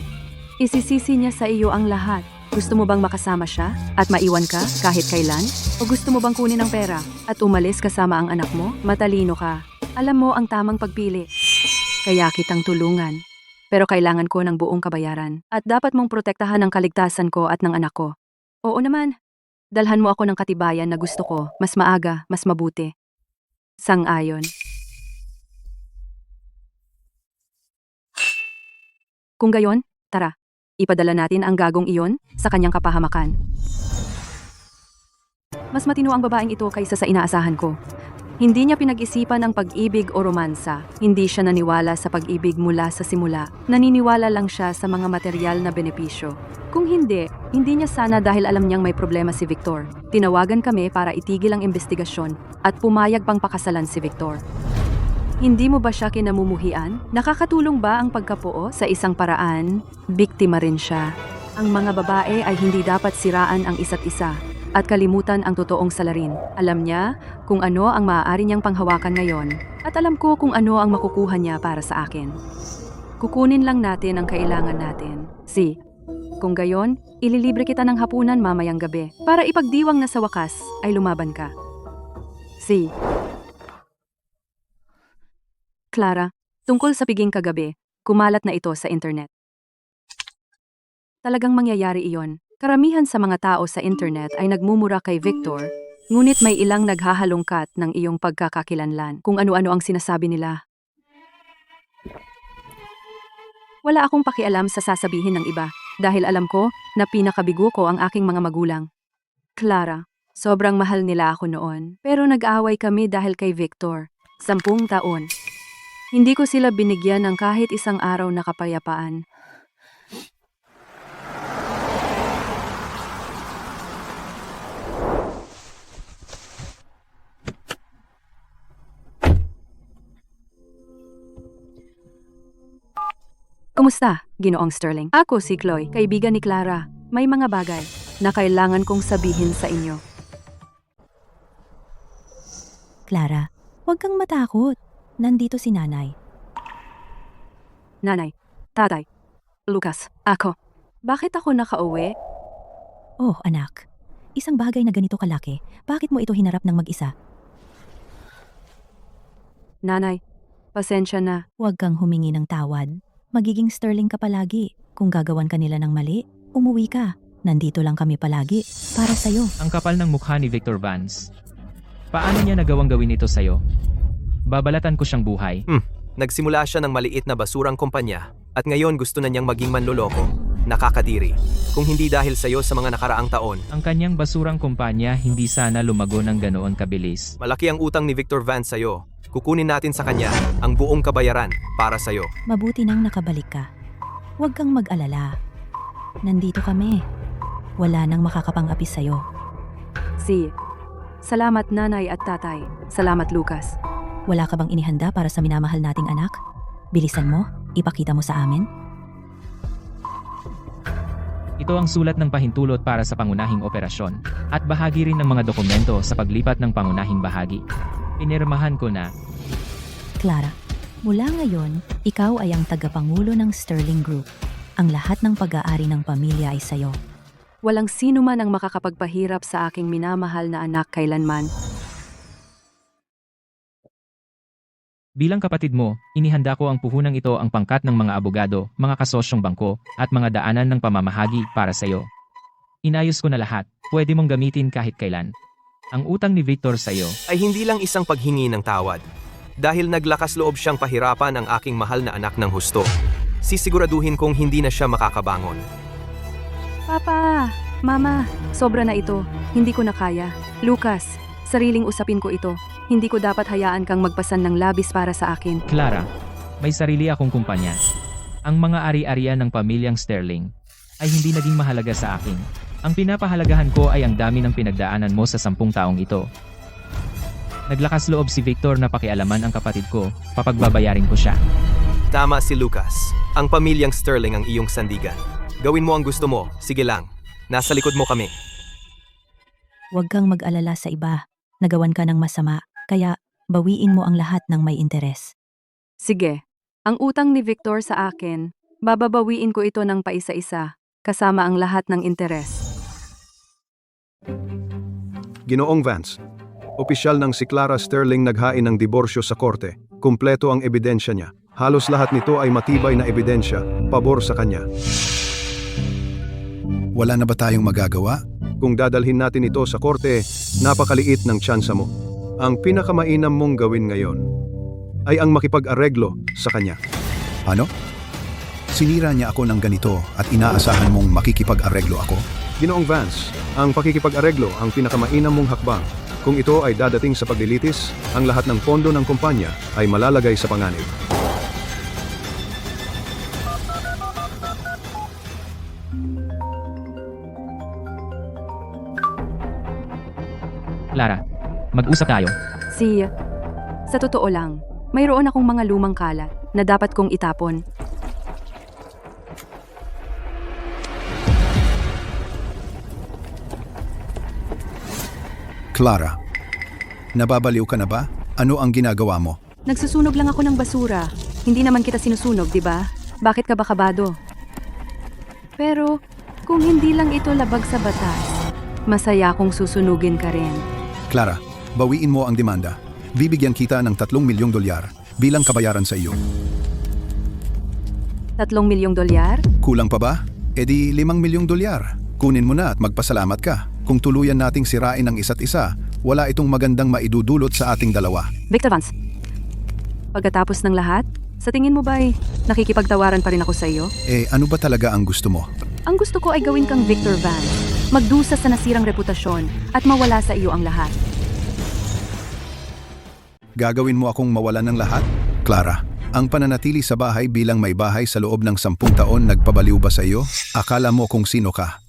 Isisisi niya sa iyo ang lahat. Gusto mo bang makasama siya at maiwan ka kahit kailan? O gusto mo bang kunin ang pera at umalis kasama ang anak mo? Matalino ka. Alam mo ang tamang pagpili. Kaya kitang tulungan. Pero kailangan ko ng buong kabayaran. At dapat mong protektahan ang kaligtasan ko at ng anak ko. Oo naman. Dalhan mo ako ng katibayan na gusto ko. Mas maaga, mas mabuti. Sang-ayon. Kung gayon, tara. Ipadala natin ang gagong iyon sa kanyang kapahamakan. Mas matino ang babaeng ito kaysa sa inaasahan ko. Hindi niya pinag-isipan ang pag-ibig o romansa. Hindi siya naniwala sa pag-ibig mula sa simula. Naniniwala lang siya sa mga material na benepisyo. Kung hindi niya sana dahil alam niyang may problema si Victor. Tinawagan kami para itigil ang investigasyon at pumayag pang pakasalan si Victor. Hindi mo ba siya kinamumuhian? Nakakatulong ba ang pagkapuo sa isang paraan? Biktima rin siya. Ang mga babae ay hindi dapat siraan ang isa't isa. at kalimutan ang totoong salarin. Alam niya kung ano ang maaari niyang panghawakan ngayon at alam ko kung ano ang makukuha niya para sa akin. Kukunin lang natin ang kailangan natin. Kung gayon, ililibre kita ng hapunan mamayang gabi para ipagdiwang na sa wakas ay lumaban ka. Clara, tungkol sa piging kagabi, kumalat na ito sa internet. Talagang mangyayari iyon. Karamihan sa mga tao sa internet ay nagmumura kay Victor, ngunit may ilang naghahalongkat ng iyong pagkakakilanlan kung ano-ano ang sinasabi nila. Wala akong pakialam sa sasabihin ng iba dahil alam ko na pinakabigo ko ang aking mga magulang. Clara, sobrang mahal nila ako noon pero nag-away kami dahil kay Victor. 10 taon. Hindi ko sila binigyan ng kahit isang araw na kapayapaan. Kumusta, Ginoong Sterling? Ako si Chloe, kaibigan ni Clara. May mga bagay na kailangan kong sabihin sa inyo. Clara, huwag kang matakot. Nandito si nanay. Nanay, tatay, Lucas, ako. Bakit ako nakauwi? Oh, anak. Isang bagay na ganito kalaki, bakit mo ito hinarap ng mag-isa? Nanay, pasensya na. Huwag kang humingi ng tawad. Magiging Sterling ka palagi. Kung gagawan ka nila ng mali, umuwi ka. Nandito lang kami palagi, para sa'yo. Ang kapal ng mukha ni Victor Vance. Paano niya nagawang gawin ito sa'yo? Babalatan ko siyang buhay. Nagsimula siya ng maliit na basurang kumpanya at ngayon gusto na niyang maging manloloko. Nakakadiri. Kung hindi dahil sa'yo sa mga nakaraang taon. Ang kanyang basurang kumpanya hindi sana lumago ng ganoon kabilis. Malaki ang utang ni Victor Vance sa'yo. Kukunin natin sa kanya ang buong kabayaran para sa'yo. Mabuti nang nakabalik ka. Huwag kang mag-alala. Nandito kami. Wala nang makakapang-api sa'yo. Salamat nanay at tatay. Salamat Lucas. Wala ka bang inihanda para sa minamahal nating anak? Bilisan mo, ipakita mo sa amin. Ito ang sulat ng pahintulot para sa pangunahing operasyon at bahagi rin ng mga dokumento sa paglipat ng pangunahing bahagi. Pinirmahan ko na. Clara, mula ngayon, ikaw ay ang tagapangulo ng Sterling Group. Ang lahat ng pag-aari ng pamilya ay sayo. Walang sino man ang makakapagpahirap sa aking minamahal na anak kailanman. Bilang kapatid mo, inihanda ko ang puhunang ito ang pangkat ng mga abogado, mga kasosyong bangko, at mga daanan ng pamamahagi para sa iyo. Inayos ko na lahat, pwede mong gamitin kahit kailan. Ang utang ni Victor sa iyo ay hindi lang isang paghingi ng tawad. Dahil naglakas loob siyang pahirapan ang aking mahal na anak ng husto. Sisiguraduhin kong hindi na siya makakabangon. Papa, Mama, sobra na ito. Hindi ko na kaya. Lucas, sariling usapin ko ito. Hindi ko dapat hayaan kang magpasan ng labis para sa akin. Clara, may sarili akong kumpanya. Ang mga ari-arian ng pamilyang Sterling ay hindi naging mahalaga sa akin. Ang pinapahalagahan ko ay ang dami ng pinagdaanan mo sa 10 taong ito. Naglakas loob si Victor na pakialaman ang kapatid ko, papagbabayarin ko siya. Tama si Lucas. Ang pamilyang Sterling ang iyong sandigan. Gawin mo ang gusto mo, sige lang. Nasa likod mo kami. Huwag kang mag-alala sa iba. Nagawan ka ng masama, kaya bawiin mo ang lahat ng may interes. Sige, ang utang ni Victor sa akin, bababawiin ko ito ng paisa-isa, kasama ang lahat ng interes. Ginoong Vance, opisyal ng si Clara Sterling naghain ng diborsyo sa korte. Kumpleto ang ebidensya niya. Halos lahat nito ay matibay na ebidensya, pabor sa kanya. Wala na ba tayong magagawa? Kung dadalhin natin ito sa korte, napakaliit ng tsansa mo. Ang pinakamainam mong gawin ngayon ay ang makipag-areglo sa kanya. Ano? Sinira niya ako ng ganito at inaasahan mong makikipag-areglo ako? Ginoong Vance, ang pakikipag-areglo ang pinakamainam mong hakbang. Kung ito ay dadating sa paglilitis, ang lahat ng pondo ng kumpanya ay malalagay sa panganib. Clara, mag-usap tayo. Sa totoo lang, mayroon akong mga lumang kalat na dapat kong itapon. Clara, nababaliw ka na ba? Ano ang ginagawa mo? Nagsusunog lang ako ng basura. Hindi naman kita sinusunog, di ba? Bakit ka ba kabado? Pero, kung hindi lang ito labag sa batas, masaya kung susunugin ka rin. Clara, bawiin mo ang demanda. Bibigyan kita ng 3 milyong dolyar bilang kabayaran sa iyo. 3 milyong dolyar? Kulang pa ba? E di 5 milyong dolyar. Kunin mo na at magpasalamat ka. Kung tuluyan nating sirain ang isa't isa, wala itong magandang maidudulot sa ating dalawa. Victor Vance, pagkatapos ng lahat, sa tingin mo ba'y nakikipagtawaran pa rin ako sa iyo? Eh ano ba talaga ang gusto mo? Ang gusto ko ay gawin kang Victor Vance, magdusa sa nasirang reputasyon at mawala sa iyo ang lahat. Gagawin mo akong mawalan ng lahat? Clara, ang pananatili sa bahay bilang may bahay sa loob ng 10 taon nagpabaliw ba sa iyo? Akala mo kung sino ka?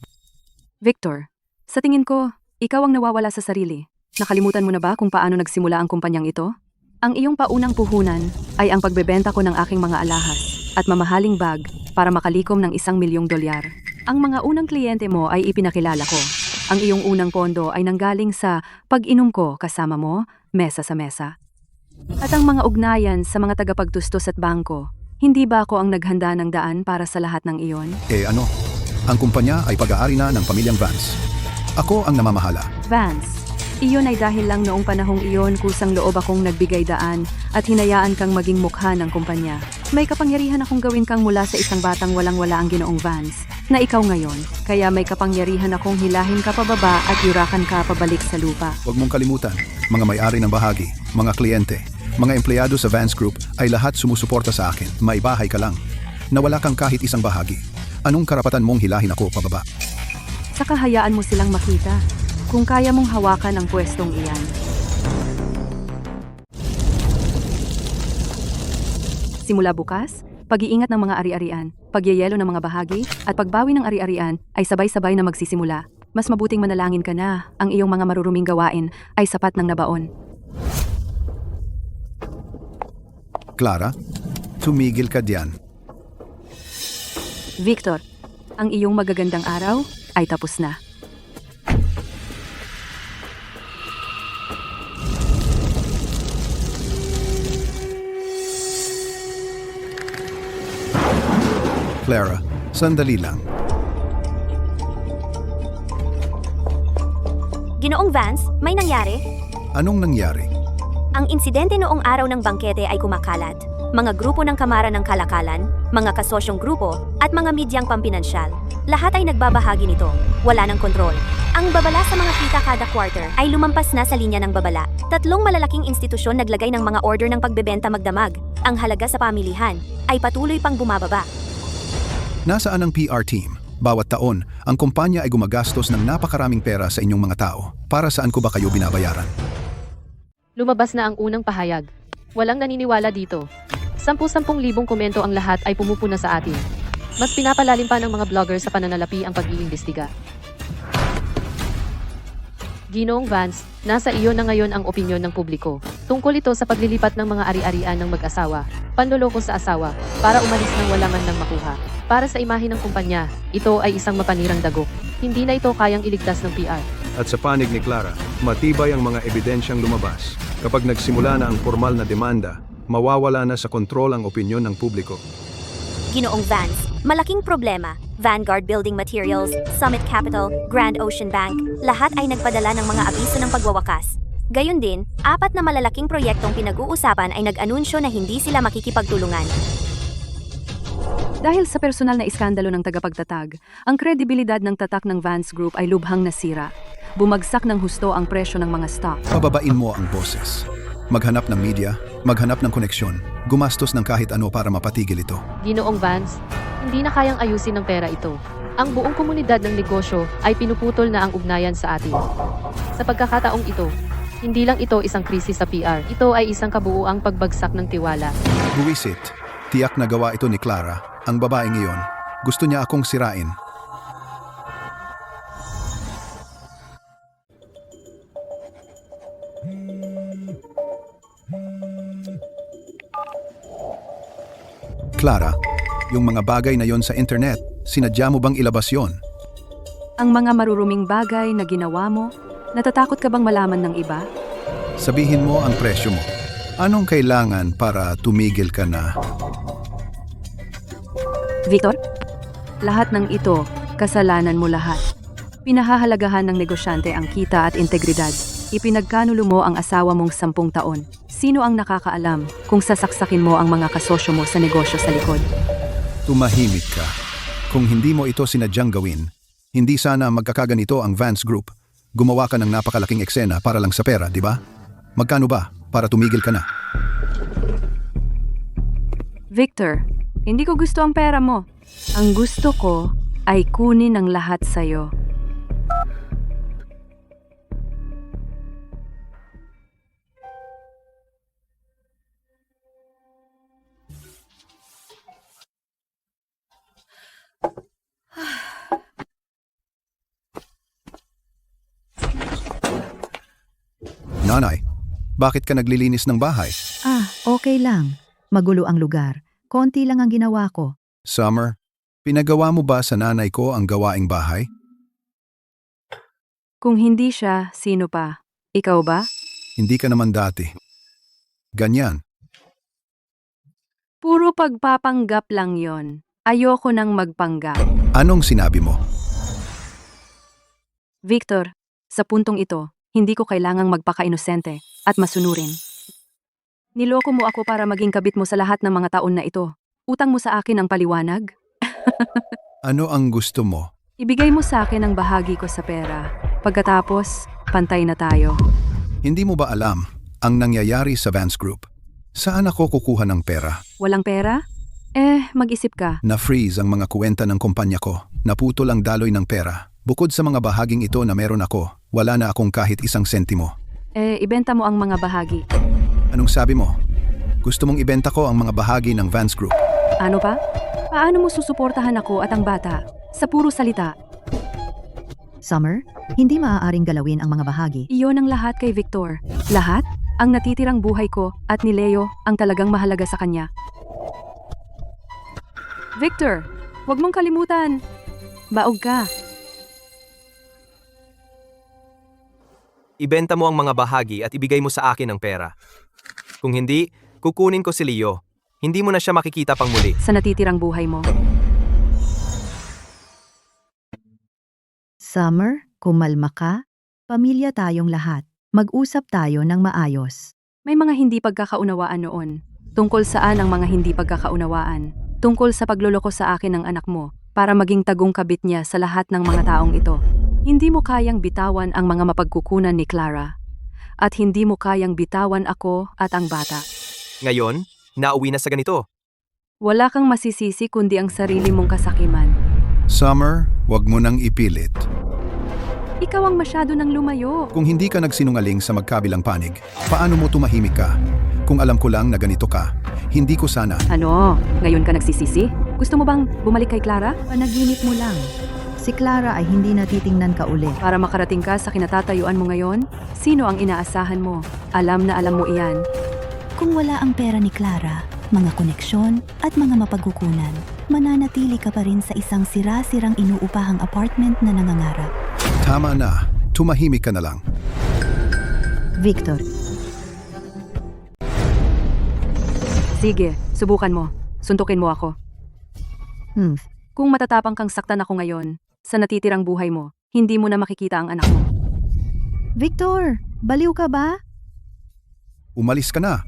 Victor, sa tingin ko, ikaw ang nawawala sa sarili. Nakalimutan mo na ba kung paano nagsimula ang kumpanyang ito? Ang iyong paunang puhunan ay ang pagbebenta ko ng aking mga alahas at mamahaling bag para makalikom ng 1 milyong dolyar. Ang mga unang kliyente mo ay ipinakilala ko. Ang iyong unang pondo ay nanggaling sa pag-inom ko kasama mo, mesa sa mesa. At ang mga ugnayan sa mga tagapagtustos at bangko, hindi ba ako ang naghanda ng daan para sa lahat ng iyon? Eh ano? Ang kumpanya ay pag-aari na ng pamilyang Vance. Ako ang namamahala. Vance, iyon ay dahil lang noong panahong iyon kusang loob akong nagbigay daan at hinayaan kang maging mukha ng kumpanya. May kapangyarihan akong gawin kang mula sa isang batang walang-wala ang Ginoong Vance na ikaw ngayon. Kaya may kapangyarihan akong hilahin ka pababa at yurakan ka pabalik sa lupa. Huwag mong kalimutan, mga may-ari ng bahagi, mga kliyente, mga empleyado sa Vance Group ay lahat sumusuporta sa akin. May bahay ka lang. Nawala kang kahit isang bahagi. Anong karapatan mong hilahin ako pababa? Saka hayaan mo silang makita kung kaya mong hawakan ang pwestong iyan. Simula bukas, pag-iingat ng mga ari-arian, pagyayelo ng mga bahagi, at pagbawi ng ari-arian ay sabay-sabay na magsisimula. Mas mabuting manalangin ka na ang iyong mga maruruming gawain ay sapat ng nabaon. Clara, tumigil ka diyan. Victor, ang iyong magagandang araw ay tapos na. Clara, sandali lang. Ginoong Vance, may nangyari? Anong nangyari? Ang insidente noong araw ng bangkete ay kumakalat. Mga grupo ng kamara ng kalakalan, mga kasosyong grupo, at mga medyang pampinansyal. Lahat ay nagbabahagi nito. Wala ng kontrol. Ang babala sa mga kita kada quarter ay lumampas na sa linya ng babala. 3 malalaking institusyon naglagay ng mga order ng pagbebenta magdamag. Ang halaga sa pamilihan ay patuloy pang bumababa. Nasaan ang PR team? Bawat taon, ang kumpanya ay gumagastos ng napakaraming pera sa inyong mga tao. Para saan ko ba kayo binabayaran? Lumabas na ang unang pahayag. Walang naniniwala dito. 10,000 komento ang lahat ay pumupuna sa atin. Mas pinapalalim pa ng mga vlogger sa pananalapi ang pag-iimbestiga. Ginoong Vance, nasa iyo na ngayon ang opinyon ng publiko. Tungkol ito sa paglilipat ng mga ari-arian ng mag-asawa, panloloko sa asawa, para umalis ng wala man lang makuha. Para sa imahe ng kumpanya, ito ay isang mapanirang dagok. Hindi na ito kayang iligtas ng PR. At sa panig ni Clara, matibay ang mga ebidensyang lumabas. Kapag nagsimula na ang formal na demanda, mawawala na sa kontrol ang opinyon ng publiko. Ginoong Vance, malaking problema. Vanguard Building Materials, Summit Capital, Grand Ocean Bank, lahat ay nagpadala ng mga abiso ng pagwawakas. Gayon din, 4 na malalaking proyektong pinag-uusapan ay nag-anunsyo na hindi sila makikipagtulungan. Dahil sa personal na iskandalo ng tagapagtatag, ang kredibilidad ng tatak ng Vance Group ay lubhang nasira. Bumagsak ng husto ang presyo ng mga stock. Pababain mo ang boses. Maghanap ng media, maghanap ng koneksyon, gumastos ng kahit ano para mapatigil ito. Ginoong Vance, hindi na kayang ayusin ng pera ito. Ang buong komunidad ng negosyo ay pinuputol na ang ugnayan sa atin. Sa pagkakataong ito, hindi lang ito isang krisis sa PR. Ito ay isang kabuuang pagbagsak ng tiwala. Buwisit, tiyak na gawa ito ni Clara. Ang babaeng iyon, gusto niya akong sirain. Clara, yung mga bagay na yon sa internet, sinadya mo bang ilabas yon? Ang mga maruruming bagay na ginawa mo, Natatakot ka bang malaman ng iba? Sabihin mo ang presyo mo. Anong kailangan para tumigil ka na? Victor? Lahat ng ito, kasalanan mo lahat. Pinahahalagahan ng negosyante ang kita at integridad. Ipinagkanulo mo ang asawa mong 10 taon. Sino ang nakakaalam kung sasaksakin mo ang mga kasosyo mo sa negosyo sa likod? Tumahimik ka. Kung hindi mo ito sinadyang gawin, hindi sana magkakaganito ang Vance Group. Gumawa ka ng napakalaking eksena para lang sa pera, di ba? Magkano ba para tumigil ka na? Victor, hindi ko gusto ang pera mo. Ang gusto ko ay kunin ang lahat sa'yo. Nanay, bakit ka naglilinis ng bahay? Okay lang. Magulo ang lugar. Konti lang ang ginawa ko. Summer, pinagawa mo ba sa nanay ko ang gawaing bahay? Kung hindi siya, sino pa? Ikaw ba? Hindi ka naman dati. Ganyan. Puro pagpapanggap lang yon. Ayoko nang magpanggap. Anong sinabi mo? Victor, sa puntong ito, hindi ko kailangang magpaka-inosente at masunurin. Niloko mo ako para maging kabit mo sa lahat ng mga taon na ito. Utang mo sa akin ang paliwanag? Ano ang gusto mo? Ibigay mo sa akin ang bahagi ko sa pera. Pagkatapos, pantay na tayo. Hindi mo ba alam ang nangyayari sa Vance Group? Saan ako kukuha ng pera? Walang pera? Mag-isip ka. Na-freeze ang mga kuwenta ng kumpanya ko. Naputol ang daloy ng pera. Bukod sa mga bahaging ito na meron ako, wala na akong kahit isang sentimo. Ibenta mo ang mga bahagi. Anong sabi mo? Gusto mong ibenta ko ang mga bahagi ng Vance Group? Ano pa? Paano mo susuportahan ako at ang bata? Sa puro salita. Summer, hindi maaaring galawin ang mga bahagi. Iyon ang lahat kay Victor. Lahat? Ang natitirang buhay ko at ni Leo ang talagang mahalaga sa kanya. Victor, huwag mong kalimutan. Baog ka. Ibenta mo ang mga bahagi at ibigay mo sa akin ang pera. Kung hindi, kukunin ko si Leo. Hindi mo na siya makikita pang muli. Sa natitirang buhay mo. Summer, kumalma ka. Pamilya tayong lahat. Mag-usap tayo ng maayos. May mga hindi pagkakaunawaan noon. Tungkol saan ang mga hindi pagkakaunawaan? Tungkol sa pagloloko sa akin ng anak mo para maging tagong kabit niya sa lahat ng mga taong ito. Hindi mo kayang bitawan ang mga mapagkukunan ni Clara. At hindi mo kayang bitawan ako at ang bata. Ngayon, nauwi na sa ganito. Wala kang masisisi kundi ang sarili mong kasakiman. Summer, wag mo nang ipilit. Ikaw ang masyado nang lumayo. Kung hindi ka nagsinungaling sa magkabilang panig, paano mo tumahimik ka? Kung alam ko lang na ganito ka, hindi ko sana. Ano? Ngayon ka nagsisisi? Gusto mo bang bumalik kay Clara? Panaginip mo lang. Si Clara ay hindi natitingnan ka uli. Para makarating ka sa kinatatayuan mo ngayon? Sino ang inaasahan mo? Alam na alam mo iyan. Kung wala ang pera ni Clara, mga koneksyon at mga mapagkukunan, mananatili ka pa rin sa isang sira-sirang inuupahang apartment na nangangarap. Tama na. Tumahimik ka na lang. Victor, Sige, subukan mo. Suntukin mo ako. Kung matatapang kang saktan ako ngayon, sa natitirang buhay mo, hindi mo na makikita ang anak mo. Victor, baliw ka ba? Umalis ka na.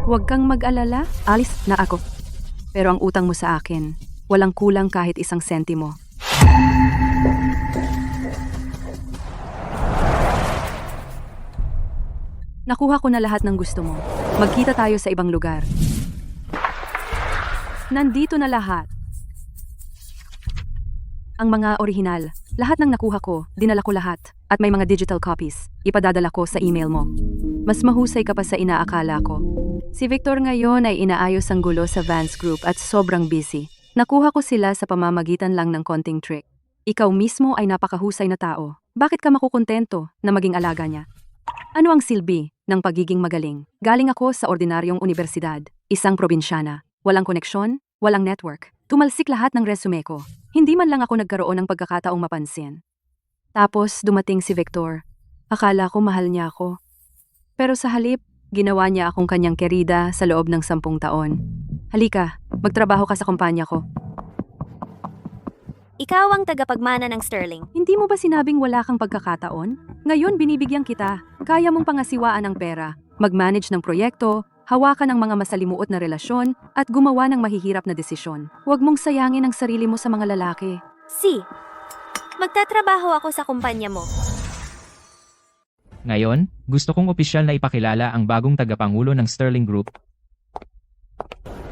Huwag kang mag-alala, alis na ako. Pero ang utang mo sa akin, walang kulang kahit isang sentimo. Nakuha ko na lahat ng gusto mo. Magkita tayo sa ibang lugar. Nandito na lahat. Ang mga orihinal, lahat ng nakuha ko, dinala ko lahat. At may mga digital copies, ipadadala ko sa email mo. Mas mahusay ka pa sa inaakala ko. Si Victor ngayon ay inaayos ang gulo sa Vance Group at sobrang busy. Nakuha ko sila sa pamamagitan lang ng konting trick. Ikaw mismo ay napakahusay na tao. Bakit ka makukontento na maging alaga niya? Ano ang silbi ng pagiging magaling? Galing ako sa ordinaryong universidad, isang probinsyana. Walang koneksyon, walang network. Tumalsik lahat ng resume ko. Hindi man lang ako nagkaroon ng pagkakataong mapansin. Tapos dumating si Victor. Akala ko mahal niya ako. Pero sa halip, ginawa niya akong kanyang kerida sa loob ng 10 taon. Halika, magtrabaho ka sa kumpanya ko. Ikaw ang tagapagmana ng Sterling. Hindi mo ba sinabing wala kang pagkakataon? Ngayon binibigyan kita. Kaya mong pangasiwaan ang pera, mag-manage ng proyekto, hawakan ang mga masalimuot na relasyon, at gumawa ng mahihirap na desisyon. Huwag mong sayangin ang sarili mo sa mga lalaki. Si, magtatrabaho ako sa kumpanya mo. Ngayon, gusto kong opisyal na ipakilala ang bagong tagapangulo ng Sterling Group.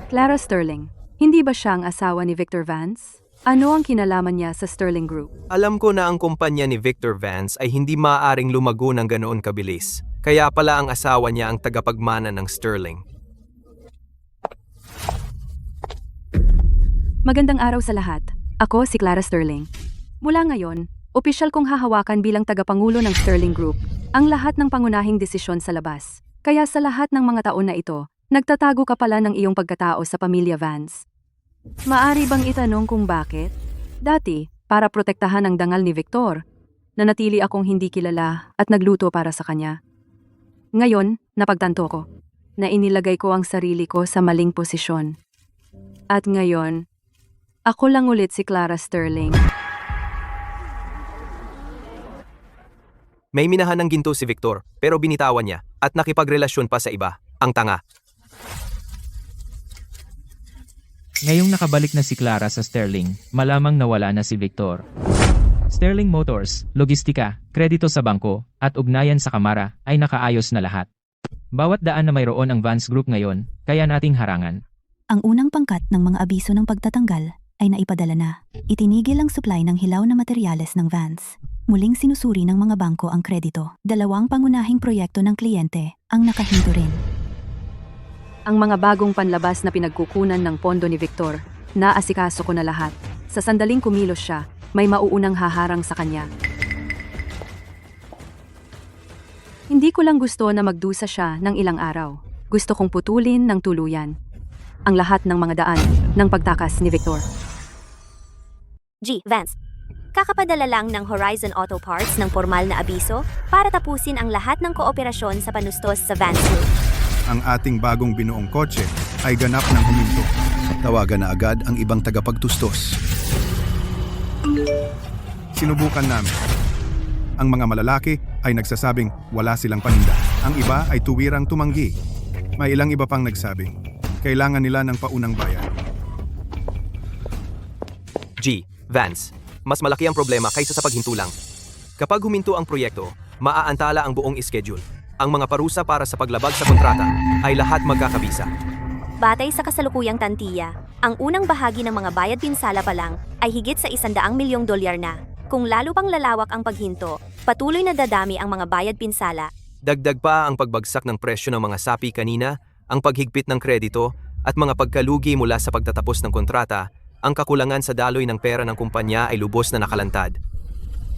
Clara Sterling. Hindi ba siya ang asawa ni Victor Vance? Ano ang kinalaman niya sa Sterling Group? Alam ko na ang kumpanya ni Victor Vance ay hindi maaaring lumago ng ganoon kabilis. Kaya pala ang asawa niya ang tagapagmana ng Sterling. Magandang araw sa lahat. Ako si Clara Sterling. Mula ngayon, opisyal kong hahawakan bilang tagapangulo ng Sterling Group ang lahat ng pangunahing desisyon sa labas. Kaya sa lahat ng mga taon na ito, nagtatago ka pala ng iyong pagkatao sa pamilya Vance. Maari bang itanong kung bakit? Dati, para protektahan ang dangal ni Victor, nanatili akong hindi kilala at nagluto para sa kanya. Ngayon, napagtanto ko na inilagay ko ang sarili ko sa maling posisyon. At ngayon, ako lang ulit si Clara Sterling. May minahan ng ginto si Victor, pero binitawan niya at nakipagrelasyon pa sa iba. Ang tanga. Ngayong nakabalik na si Clara sa Sterling, malamang nawala na si Victor. Sterling Motors, logistika, kredito sa bangko, at ugnayan sa kamara ay nakaayos na lahat. Bawat daan na mayroon ang Vance Group ngayon, kaya nating harangan. Ang unang pangkat ng mga abiso ng pagtatanggal ay naipadala na. Itinigil ang supply ng hilaw na materyales ng Vance. Muling sinusuri ng mga bangko ang kredito. 2 pangunahing proyekto ng kliyente ang nakahinto rin. Ang mga bagong panlabas na pinagkukunan ng pondo ni Victor, naasikaso ko na lahat. Sa sandaling kumilos siya, may mauunang haharang sa kanya. Hindi ko lang gusto na magdusa siya ng ilang araw. Gusto kong putulin ng tuluyan ang lahat ng mga daan ng pagtakas ni Victor. G. Vance. Kakapadala lang ng Horizon Auto Parts ng formal na abiso para tapusin ang lahat ng kooperasyon sa panustos sa Vance Group. Ang ating bagong binuong kotse ay ganap ng huminto. Tawagan na agad ang ibang tagapagtustos. Sinubukan namin. Ang mga malalaki ay nagsasabing wala silang paninda. Ang iba ay tuwirang tumanggi. May ilang iba pang nagsabing kailangan nila ng paunang bayad. G. Vance. Mas malaki ang problema kaysa sa paghinto lang. Kapag huminto ang proyekto, maaantala ang buong schedule. Ang mga parusa para sa paglabag sa kontrata ay lahat magkakabisa. Batay sa kasalukuyang tantiya, ang unang bahagi ng mga bayad pinsala pa lang ay higit sa $100 milyong na. Kung lalo pang lalawak ang paghinto, patuloy na dadami ang mga bayad pinsala. Dagdag pa ang pagbagsak ng presyo ng mga sapi kanina, ang paghigpit ng kredito, at mga pagkalugi mula sa pagtatapos ng kontrata. Ang kakulangan sa daloy ng pera ng kumpanya ay lubos na nakalantad.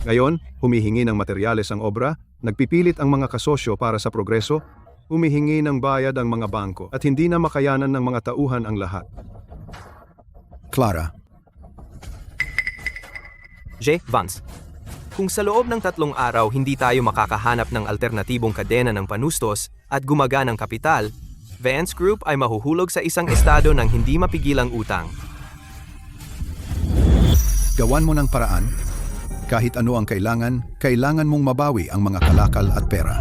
Ngayon, humihingi ng materyales ang obra, nagpipilit ang mga kasosyo para sa progreso, humihingi ng bayad ang mga bangko at hindi na makayanan ng mga tauhan ang lahat. Clara, J. Vance. Kung sa loob ng 3 araw hindi tayo makakahanap ng alternatibong kadena ng panustos at gumaganang kapital, Vance Group ay mahuhulog sa isang estado ng hindi mapigilang utang. gawan mo ng paraan. Kahit ano ang kailangan mong mabawi ang mga kalakal at pera.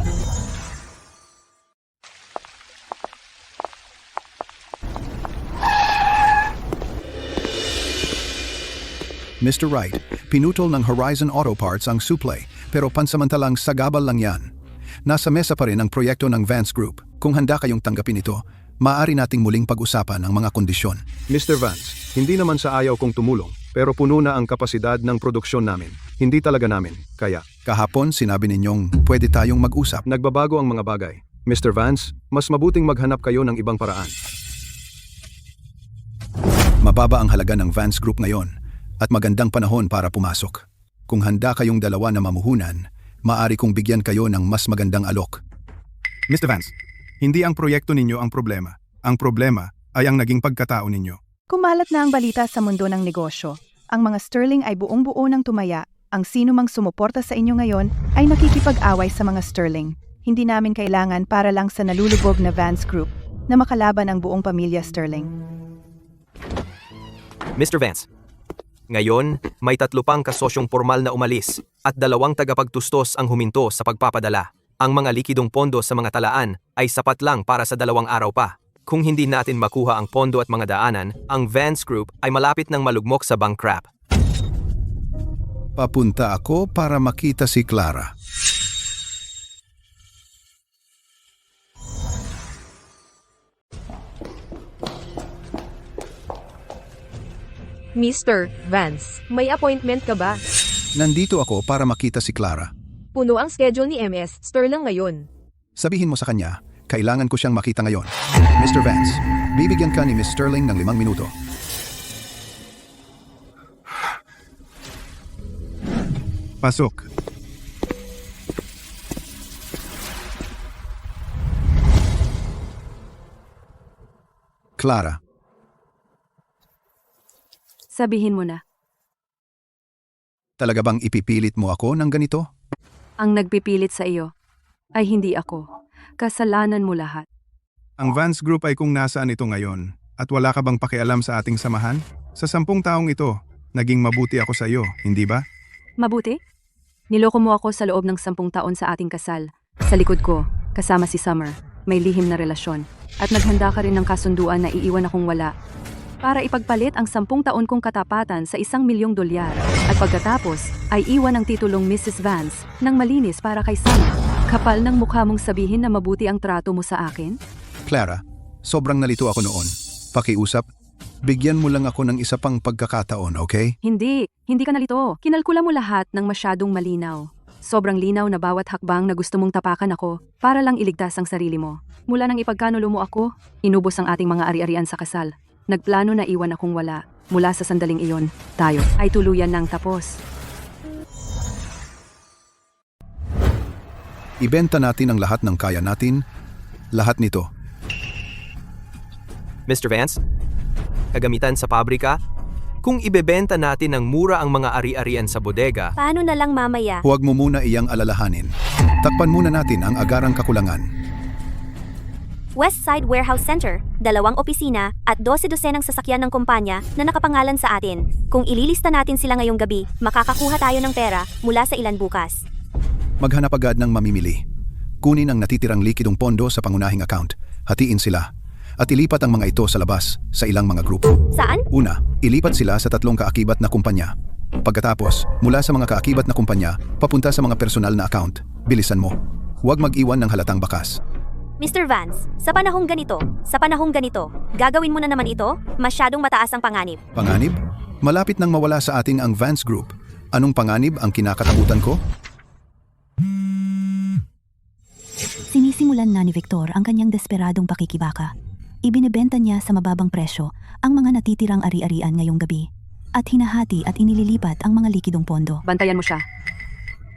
Mr. Wright, pinutol ng Horizon Auto Parts ang supply, pero pansamantalang sagabal lang yan. Nasa mesa pa rin ang proyekto ng Vance Group. Kung handa kayong tanggapin ito, maaari nating muling pag-usapan ang mga kondisyon. Mr. Vance, hindi naman sa ayaw kong tumulong, pero puno na ang kapasidad ng produksyon namin. Hindi talaga namin, kaya. Kahapon sinabi ninyong pwede tayong mag-usap. Nagbabago ang mga bagay. Mr. Vance, mas mabuting maghanap kayo ng ibang paraan. Mababa ang halaga ng Vance Group ngayon at magandang panahon para pumasok. Kung handa kayong dalawa na mamuhunan, maaari kong bigyan kayo ng mas magandang alok. Mr. Vance, hindi ang proyekto ninyo ang problema. Ang problema ay ang naging pagkatao ninyo. Kumalat na ang balita sa mundo ng negosyo. Ang mga Sterling ay buong-buo nang tumaya Ang sinumang sumuporta sa inyo ngayon ay nakikipag-away sa mga Sterling. Hindi namin kailangan para lang sa nalulubog na Vance Group na makalaban ang buong pamilya Sterling. Mr. Vance, ngayon may 3 pang kasosyong formal na umalis at 2 tagapagtustos ang huminto sa pagpapadala. Ang mga likidong pondo sa mga talaan ay sapat lang para sa 2 araw pa. Kung hindi natin makuha ang pondo at mga daanan, ang Vance Group ay malapit ng malugmok sa bankrupt. Papunta ako para makita si Clara. Mr. Vance, may appointment ka ba? Nandito ako para makita si Clara. Puno ang schedule ni MS Sterling ngayon. Sabihin mo sa kanya, kailangan ko siyang makita ngayon. Mr. Vance, bibigyan ka ni Miss Sterling ng 5 minuto. Pasok. Clara, Sabihin mo na, talaga bang ipipilit mo ako ng ganito? ang nagpipilit sa iyo ay hindi ako. Kasalanan mo lahat. Ang Vance Group ay kung nasaan ito ngayon at wala ka bang pakialam sa ating samahan? Sa 10 taong ito, naging mabuti ako sa iyo, hindi ba? Mabuti? Niloko mo ako sa loob ng 10 taon sa ating kasal. Sa likod ko, kasama si Summer, may lihim na relasyon. At naghanda ka rin ng kasunduan na iiwan akong wala. Para ipagpalit ang 10 taon kong katapatan sa $1 milyong. At pagkatapos, ay iwan ang titulong Mrs. Vance ng malinis para kay Summer. Kapal ng mukha mong sabihin na mabuti ang trato mo sa akin? Clara, sobrang nalito ako noon. Pakiusap, bigyan mo lang ako ng isa pang pagkakataon, okay? Hindi ka nalito. Kinalkula mo lahat ng masyadong malinaw. Sobrang linaw na bawat hakbang na gusto mong tapakan ako para lang iligtas ang sarili mo. Mula nang ipagkanulo mo ako, inubos ang ating mga ari-arian sa kasal. Nagplano na iwan akong wala. Mula sa sandaling iyon, tayo ay tuluyan ng tapos. Ibenta natin ang lahat ng kaya natin, lahat nito. Mr. Vance, kagamitan sa pabrika, kung ibebenta natin ng mura ang mga ari-arian sa bodega, Paano na lang mamaya? Huwag mo muna iyang alalahanin. Takpan muna natin ang agarang kakulangan. Westside Warehouse Center, 2 opisina at 12 dosenang sasakyan ng kumpanya na nakapangalan sa atin. Kung ililista natin sila ngayong gabi, makakakuha tayo ng pera mula sa ilan bukas. Maghanap agad ng mamimili. Kunin ang natitirang likidong pondo sa pangunahing account. Hatiin sila. At ilipat ang mga ito sa labas, sa ilang mga grupo. Saan? Una, ilipat sila sa 3 kaakibat na kumpanya. Pagkatapos, mula sa mga kaakibat na kumpanya, papunta sa mga personal na account. Bilisan mo. Huwag mag-iwan ng halatang bakas. Mr. Vance, sa panahong ganito, gagawin mo na naman ito? Masyadong mataas ang panganib. Panganib? Malapit nang mawala sa ating ang Vance Group. Anong panganib ang kinakatakutan ko? Sinisimulan na ni Victor ang kanyang desperadong pakikibaka. Ibinebenta niya sa mababang presyo ang mga natitirang ari-arian ngayong gabi. At hinahati at inililipat ang mga likidong pondo. Bantayan mo siya.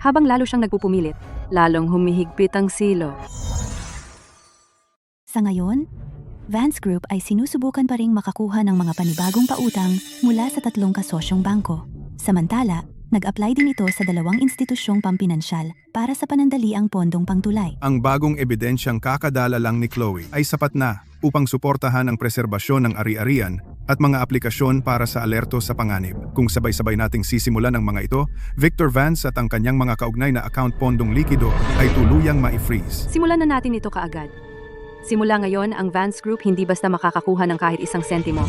Habang lalo siyang nagpupumilit, lalong humihigpit ang silo. Sa ngayon, Vance Group ay sinusubukan pa ring makakuha ng mga panibagong pautang mula sa 3 kasosyong bangko. Samantala, nag-apply din ito sa 2 institusyong pampinansyal para sa panandaliang pondong pangtulay. Ang bagong ebidensyang kakadala lang ni Chloe ay sapat na upang suportahan ang preserbasyon ng ari-arian at mga aplikasyon para sa alerto sa panganib. Kung sabay-sabay nating sisimulan ang mga ito, Victor Vance at ang kanyang mga kaugnay na account pondong likido ay tuluyang ma-freeze. Simulan na natin ito kaagad. Simula ngayon, ang Vance Group hindi basta makakakuha ng kahit 1 sentimo.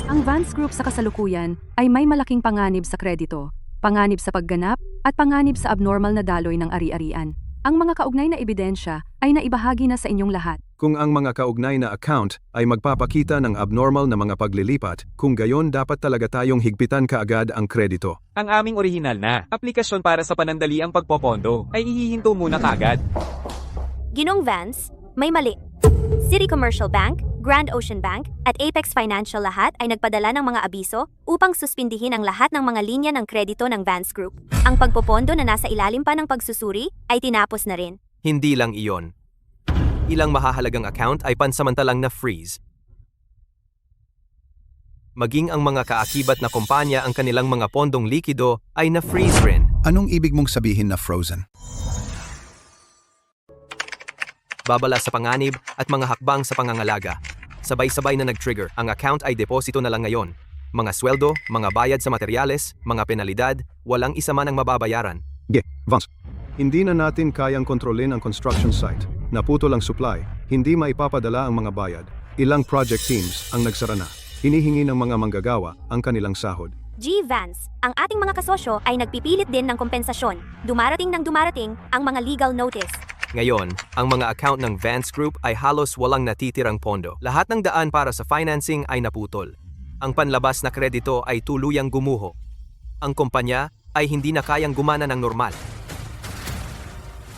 Ang Vance Group sa kasalukuyan ay may malaking panganib sa kredito, panganib sa pagganap, at panganib sa abnormal na daloy ng ari-arian. Ang mga kaugnay na ebidensya ay naibahagi na sa inyong lahat. Kung ang mga kaugnay na account ay magpapakita ng abnormal na mga paglilipat, kung gayon dapat talaga tayong higpitan kaagad ang kredito. Ang aming orihinal na aplikasyon para sa panandaliang pagpopondo ay ihihinto muna kaagad. Ginong Vance, may mali. City Commercial Bank, Grand Ocean Bank, at Apex Financial lahat ay nagpadala ng mga abiso upang suspindihin ang lahat ng mga linya ng kredito ng Vance Group. Ang pagpopondo na nasa ilalim pa ng pagsusuri ay tinapos na rin. hindi lang iyon. Ilang mahahalagang account ay pansamantalang na-freeze. Maging ang mga kaakibat na kumpanya ang kanilang mga pondong likido ay na-freeze rin. Anong ibig mong sabihin na frozen? Babala sa panganib at mga hakbang sa pangangalaga. Sabay-sabay na nag-trigger. Ang account ay deposito na lang ngayon. Mga sweldo, mga bayad sa materyales, mga penalidad, walang isa man ang mababayaran. Vance, hindi na natin kayang kontrolin ang construction site. Naputol ang supply, hindi maipapadala ang mga bayad. Ilang project teams ang nagsara na. Hinihingi ng mga manggagawa ang kanilang sahod. G. Vance, ang ating mga kasosyo ay nagpipilit din ng kompensasyon. Dumarating ang mga legal notice. Ngayon, ang mga account ng Vance Group ay halos walang natitirang pondo. Lahat ng daan para sa financing ay naputol. Ang panlabas na kredito ay tuluyang gumuho. Ang kumpanya ay hindi na kayang gumana ng normal.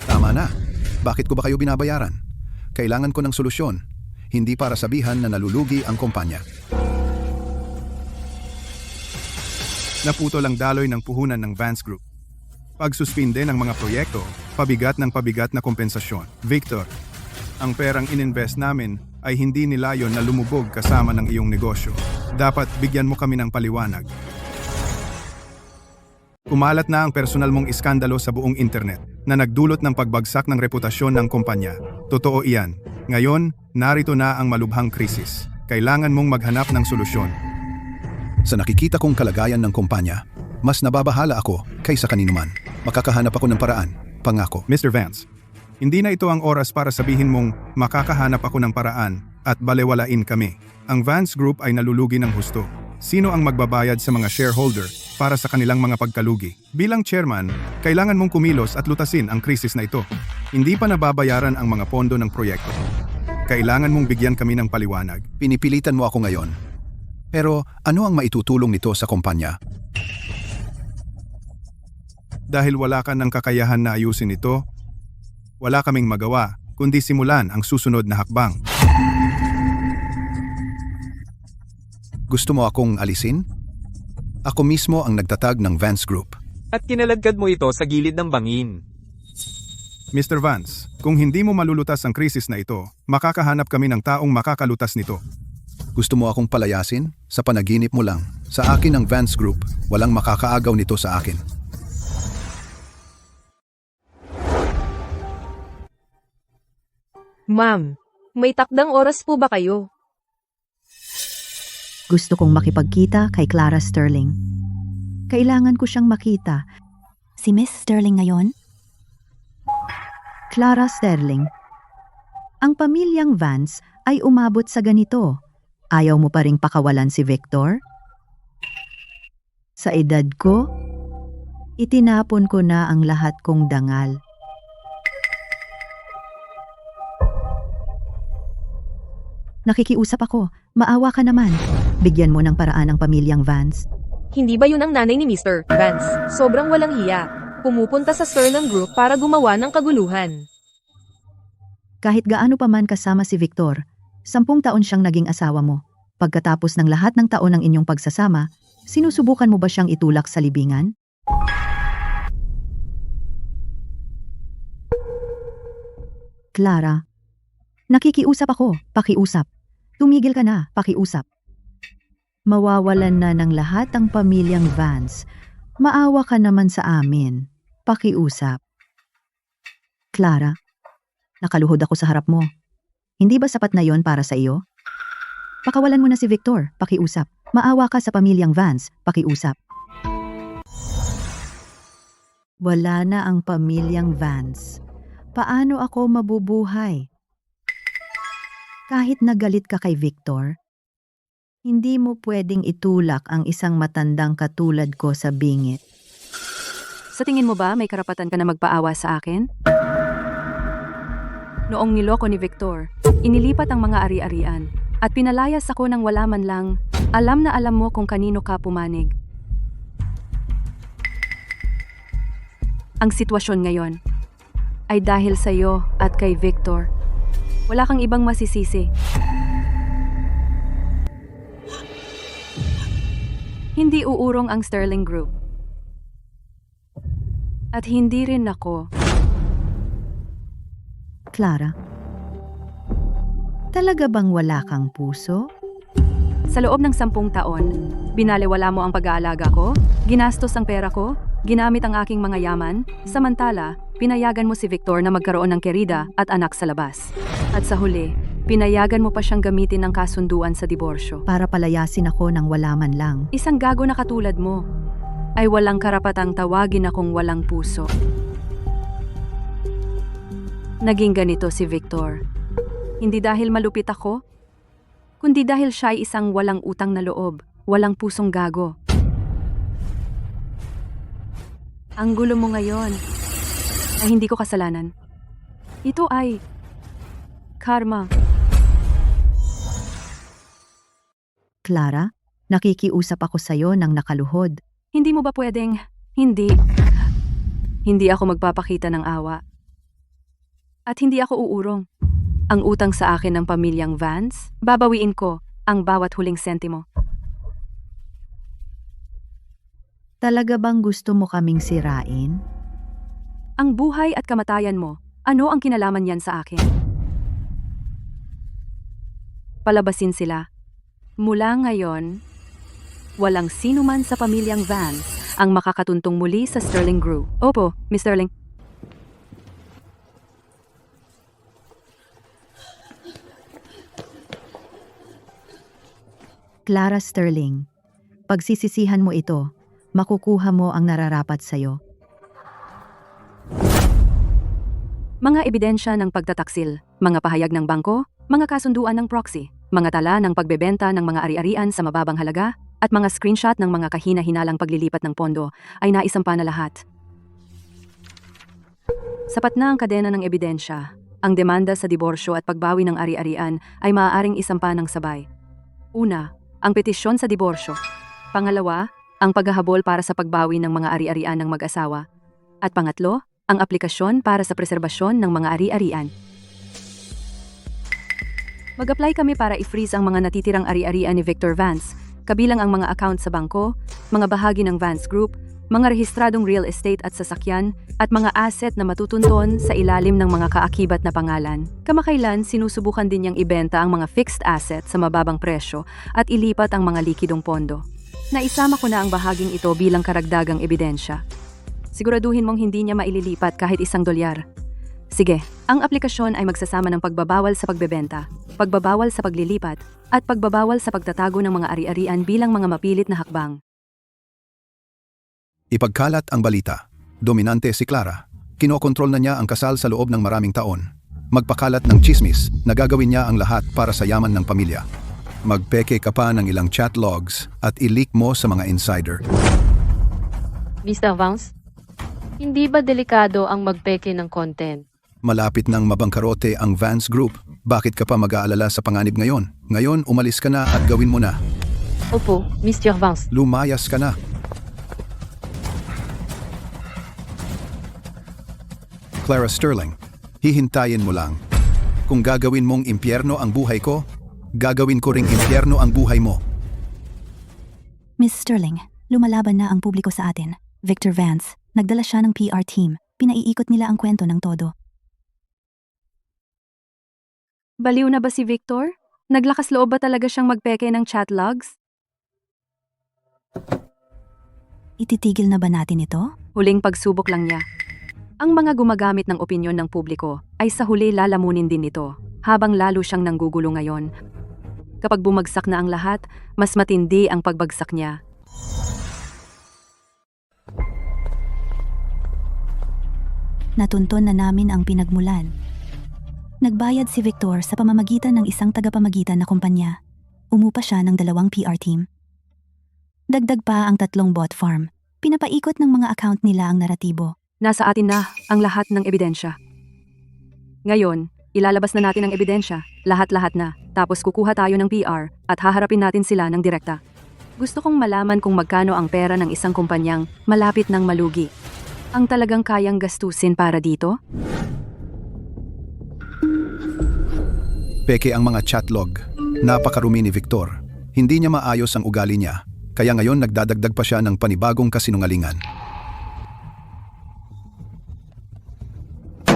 Tama na. Bakit ko ba kayo binabayaran? Kailangan ko ng solusyon. Hindi para sabihan na nalulugi ang kumpanya. Naputol ang daloy ng puhunan ng Vance Group. Pagsuspinde ng mga proyekto, pabigat na kompensasyon. Victor, ang perang ininvest namin ay hindi nilayon na lumubog kasama ng iyong negosyo. Dapat bigyan mo kami ng paliwanag. Kumalat na ang personal mong iskandalo sa buong internet na nagdulot ng pagbagsak ng reputasyon ng kumpanya. Totoo iyan. Ngayon, narito na ang malubhang krisis. Kailangan mong maghanap ng solusyon. Sa nakikita kong kalagayan ng kumpanya, mas nababahala ako kaysa kanino man. Makakahanap ako ng paraan, pangako. Mr. Vance, hindi na ito ang oras para sabihin mong makakahanap ako ng paraan at balewalain kami. Ang Vance Group ay nalulugi ng husto. Sino ang magbabayad sa mga shareholder para sa kanilang mga pagkalugi? Bilang chairman, kailangan mong kumilos at lutasin ang krisis na ito. Hindi pa nababayaran ang mga pondo ng proyekto. Kailangan mong bigyan kami ng paliwanag. Pinipilitan mo ako ngayon. Pero ano ang maitutulong nito sa kumpanya? Dahil wala ka ng kakayahan na ayusin ito, wala kaming magawa kundi simulan ang susunod na hakbang. Gusto mo akong alisin? Ako mismo ang nagtatag ng Vance Group. At kinaladkad mo ito sa gilid ng bangin. Mr. Vance, kung hindi mo malulutas ang krisis na ito, makakahanap kami ng taong makakalutas nito. Gusto mo akong palayasin? Sa panaginip mo lang. Sa akin ang Vance Group, walang makakaagaw nito sa akin. Ma'am, may takdang oras po ba kayo? Gusto kong makipagkita kay Clara Sterling. Kailangan ko siyang makita. Si Miss Sterling ngayon? Clara Sterling. Ang pamilyang Vance ay umabot sa ganito. Ayaw mo pa ring pakawalan si Victor? Sa edad ko, itinapon ko na ang lahat kong dangal. Nakikiusap ako, maawa ka naman. Bigyan mo ng paraan ang pamilyang Vance. Hindi ba yun ang nanay ni Mr. Vance? Sobrang walang hiya. Pumupunta sa Sterling Group para gumawa ng kaguluhan. Kahit gaano pa man kasama si Victor, 10 taon siyang naging asawa mo. Pagkatapos ng lahat ng taon ng inyong pagsasama, sinusubukan mo ba siyang itulak sa libingan? Clara, nakikiusap ako, pakiusap. Tumigil ka na, pakiusap. Mawawalan na ng lahat ang pamilyang Vance. Maawa ka naman sa amin. Pakiusap. Clara, nakaluhod ako sa harap mo. Hindi ba sapat na yon para sa iyo? Pakawalan mo na si Victor, pakiusap. Maawa ka sa pamilyang Vance, pakiusap. Wala na ang pamilyang Vance. Paano ako mabubuhay? Kahit nagalit ka kay Victor, hindi mo pwedeng itulak ang isang matandang katulad ko sa bingit. Sa tingin mo ba may karapatan ka na magpaawa sa akin? Noong niloko ni Victor, inilipat ang mga ari-arian at pinalayas ako nang wala man lang alam na alam mo kung kanino ka pumanig. Ang sitwasyon ngayon ay dahil sa iyo at kay Victor. Wala kang ibang masisisi. Hindi uurong ang Sterling Group. At hindi rin ako. Clara, talaga bang wala kang puso? Sa loob ng 10 taon, binalewala mo ang pag-aalaga ko, ginastos ang pera ko, ginamit ang aking mga yaman, samantala, pinayagan mo si Victor na magkaroon ng kerida at anak sa labas. At sa huli, pinayagan mo pa siyang gamitin ng kasunduan sa diborsyo. Para palayasin ako ng wala man lang. Isang gago na katulad mo ay walang karapatang tawagin akong walang puso. Naging ganito si Victor. Hindi dahil malupit ako, kundi dahil siya ay isang walang utang na loob, walang pusong gago. Ang gulo mo ngayon ay hindi ko kasalanan. Ito ay karma. Clara, nakikiusap ako sa'yo ng nakaluhod. Hindi mo ba pwedeng, hindi ako magpapakita ng awa. At hindi ako uurong. Ang utang sa akin ng pamilyang Vance, babawiin ko ang bawat huling sentimo. Talaga bang gusto mo kaming sirain? Ang buhay at kamatayan mo, ano ang kinalaman yan sa akin? Palabasin sila. Mula ngayon, walang sino man sa pamilyang Vance ang makakatuntong muli sa Sterling Group. Opo, Miss Sterling. Clara Sterling, pagsisisihan mo ito, makukuha mo ang nararapat sa'yo. Mga ebidensya ng pagtataksil, mga pahayag ng bangko, mga kasunduan ng proxy, mga tala ng pagbebenta ng mga ari-arian sa mababang halaga, at mga screenshot ng mga kahina-hinalang paglilipat ng pondo ay naisampa na lahat. Sapat na ang kadena ng ebidensya. Ang demanda sa diborsyo at pagbawi ng ari-arian ay maaaring isampa ng sabay. Una, ang petisyon sa diborsyo. Pangalawa, ang paghahabol para sa pagbawi ng mga ari-arian ng mag-asawa. At pangatlo, ang aplikasyon para sa preserbasyon ng mga ari-arian. Mag-apply kami para i-freeze ang mga natitirang ari-arian ni Victor Vance, kabilang ang mga account sa bangko, mga bahagi ng Vance Group, mga rehistradong real estate at sasakyan, at mga asset na matutunton sa ilalim ng mga kaakibat na pangalan. Kamakailan, sinusubukan din niyang ibenta ang mga fixed asset sa mababang presyo at ilipat ang mga likidong pondo. Naisama ko na ang bahaging ito bilang karagdagang ebidensya. Siguraduhin mong hindi niya maililipat kahit $1. Sige, ang aplikasyon ay magsasama ng pagbabawal sa pagbebenta, pagbabawal sa paglilipat, at pagbabawal sa pagtatago ng mga ari-arian bilang mga mapilit na hakbang. Ipagkalat ang balita. Dominante si Clara. Kinokontrol na niya ang kasal sa loob ng maraming taon. Magpakalat ng chismis na gagawin niya ang lahat para sa yaman ng pamilya. Magpeke ka pa ng ilang chat logs at i-leak mo sa mga insider. Mr. Vance, hindi ba delikado ang magpeke ng content? Malapit nang mabangkarote ang Vance Group. Bakit ka pa mag-aalala sa panganib ngayon? Ngayon, umalis ka na at gawin mo na. Opo, Mr. Vance. Lumayas ka na. Clara Sterling, hihintayin mo lang. Kung gagawin mong impyerno ang buhay ko, gagawin ko ring impyerno ang buhay mo. Miss Sterling, lumalaban na ang publiko sa atin. Victor Vance, nagdala siya ng PR team. Pinaiikot nila ang kwento ng todo. Baliw na ba si Victor? Naglakas loob ba talaga siyang magpeke ng chat logs? Ititigil na ba natin ito? Huling pagsubok lang niya. Ang mga gumagamit ng opinyon ng publiko ay sa huli lalamunin din nito, habang lalo siyang nanggugulo ngayon. Kapag bumagsak na ang lahat, mas matindi ang pagbagsak niya. Natunton na namin ang pinagmulan. Nagbayad si Victor sa pamamagitan ng isang tagapamagitan na kumpanya. Umupa siya ng 2 PR team. Dagdag pa ang 3 bot farm. Pinapaikot ng mga account nila ang naratibo. Nasa atin na ang lahat ng ebidensya. Ngayon, ilalabas na natin ang ebidensya, lahat-lahat na, tapos kukuha tayo ng PR at haharapin natin sila ng direkta. Gusto kong malaman kung magkano ang pera ng isang kumpanyang malapit ng malugi. Ang talagang kayang gastusin para dito? Peke ang mga chatlog. Napakarumi ni Victor. Hindi niya maayos ang ugali niya, kaya ngayon nagdadagdag pa siya ng panibagong kasinungalingan.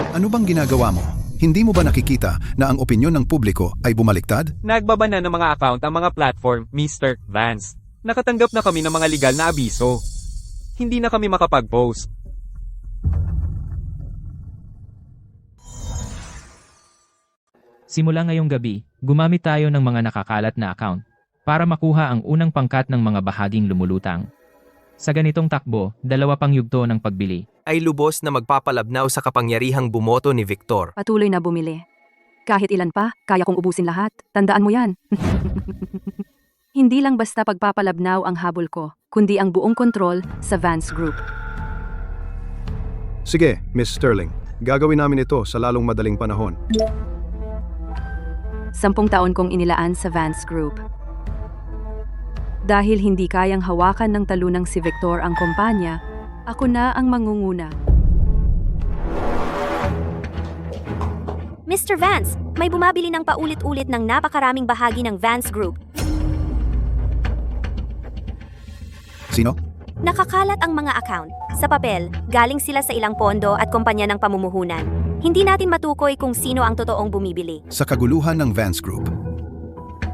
Ano bang ginagawa mo? Hindi mo ba nakikita na ang opinyon ng publiko ay bumaliktad? Nagbabana ng mga account ang mga platform, Mr. Vance. Nakatanggap na kami ng mga legal na abiso. Hindi na kami makapag-post. Simula ngayong gabi, gumamit tayo ng mga nakakalat na account para makuha ang unang pangkat ng mga bahaging lumulutang. Sa ganitong takbo, 2 pang yugto ng pagbili. Ay lubos na magpapalabnaw sa kapangyarihang bumoto ni Victor. Patuloy na bumili. Kahit ilan pa, kaya kong ubusin lahat. Tandaan mo yan. Hindi lang basta pagpapalabnaw ang habol ko, kundi ang buong kontrol sa Vance Group. Sige, Miss Sterling. Gagawin namin ito sa lalong madaling panahon. 10 taon kong inilaan sa Vance Group. Dahil hindi kayang hawakan ng talunang si Victor ang kumpanya, ako na ang mangunguna. Mr. Vance, may bumabili ng paulit-ulit ng napakaraming bahagi ng Vance Group. Sino? Nakakalat ang mga account. Sa papel, galing sila sa ilang pondo at kumpanya ng pamumuhunan. Hindi natin matukoy kung sino ang totoong bumibili. Sa kaguluhan ng Vance Group.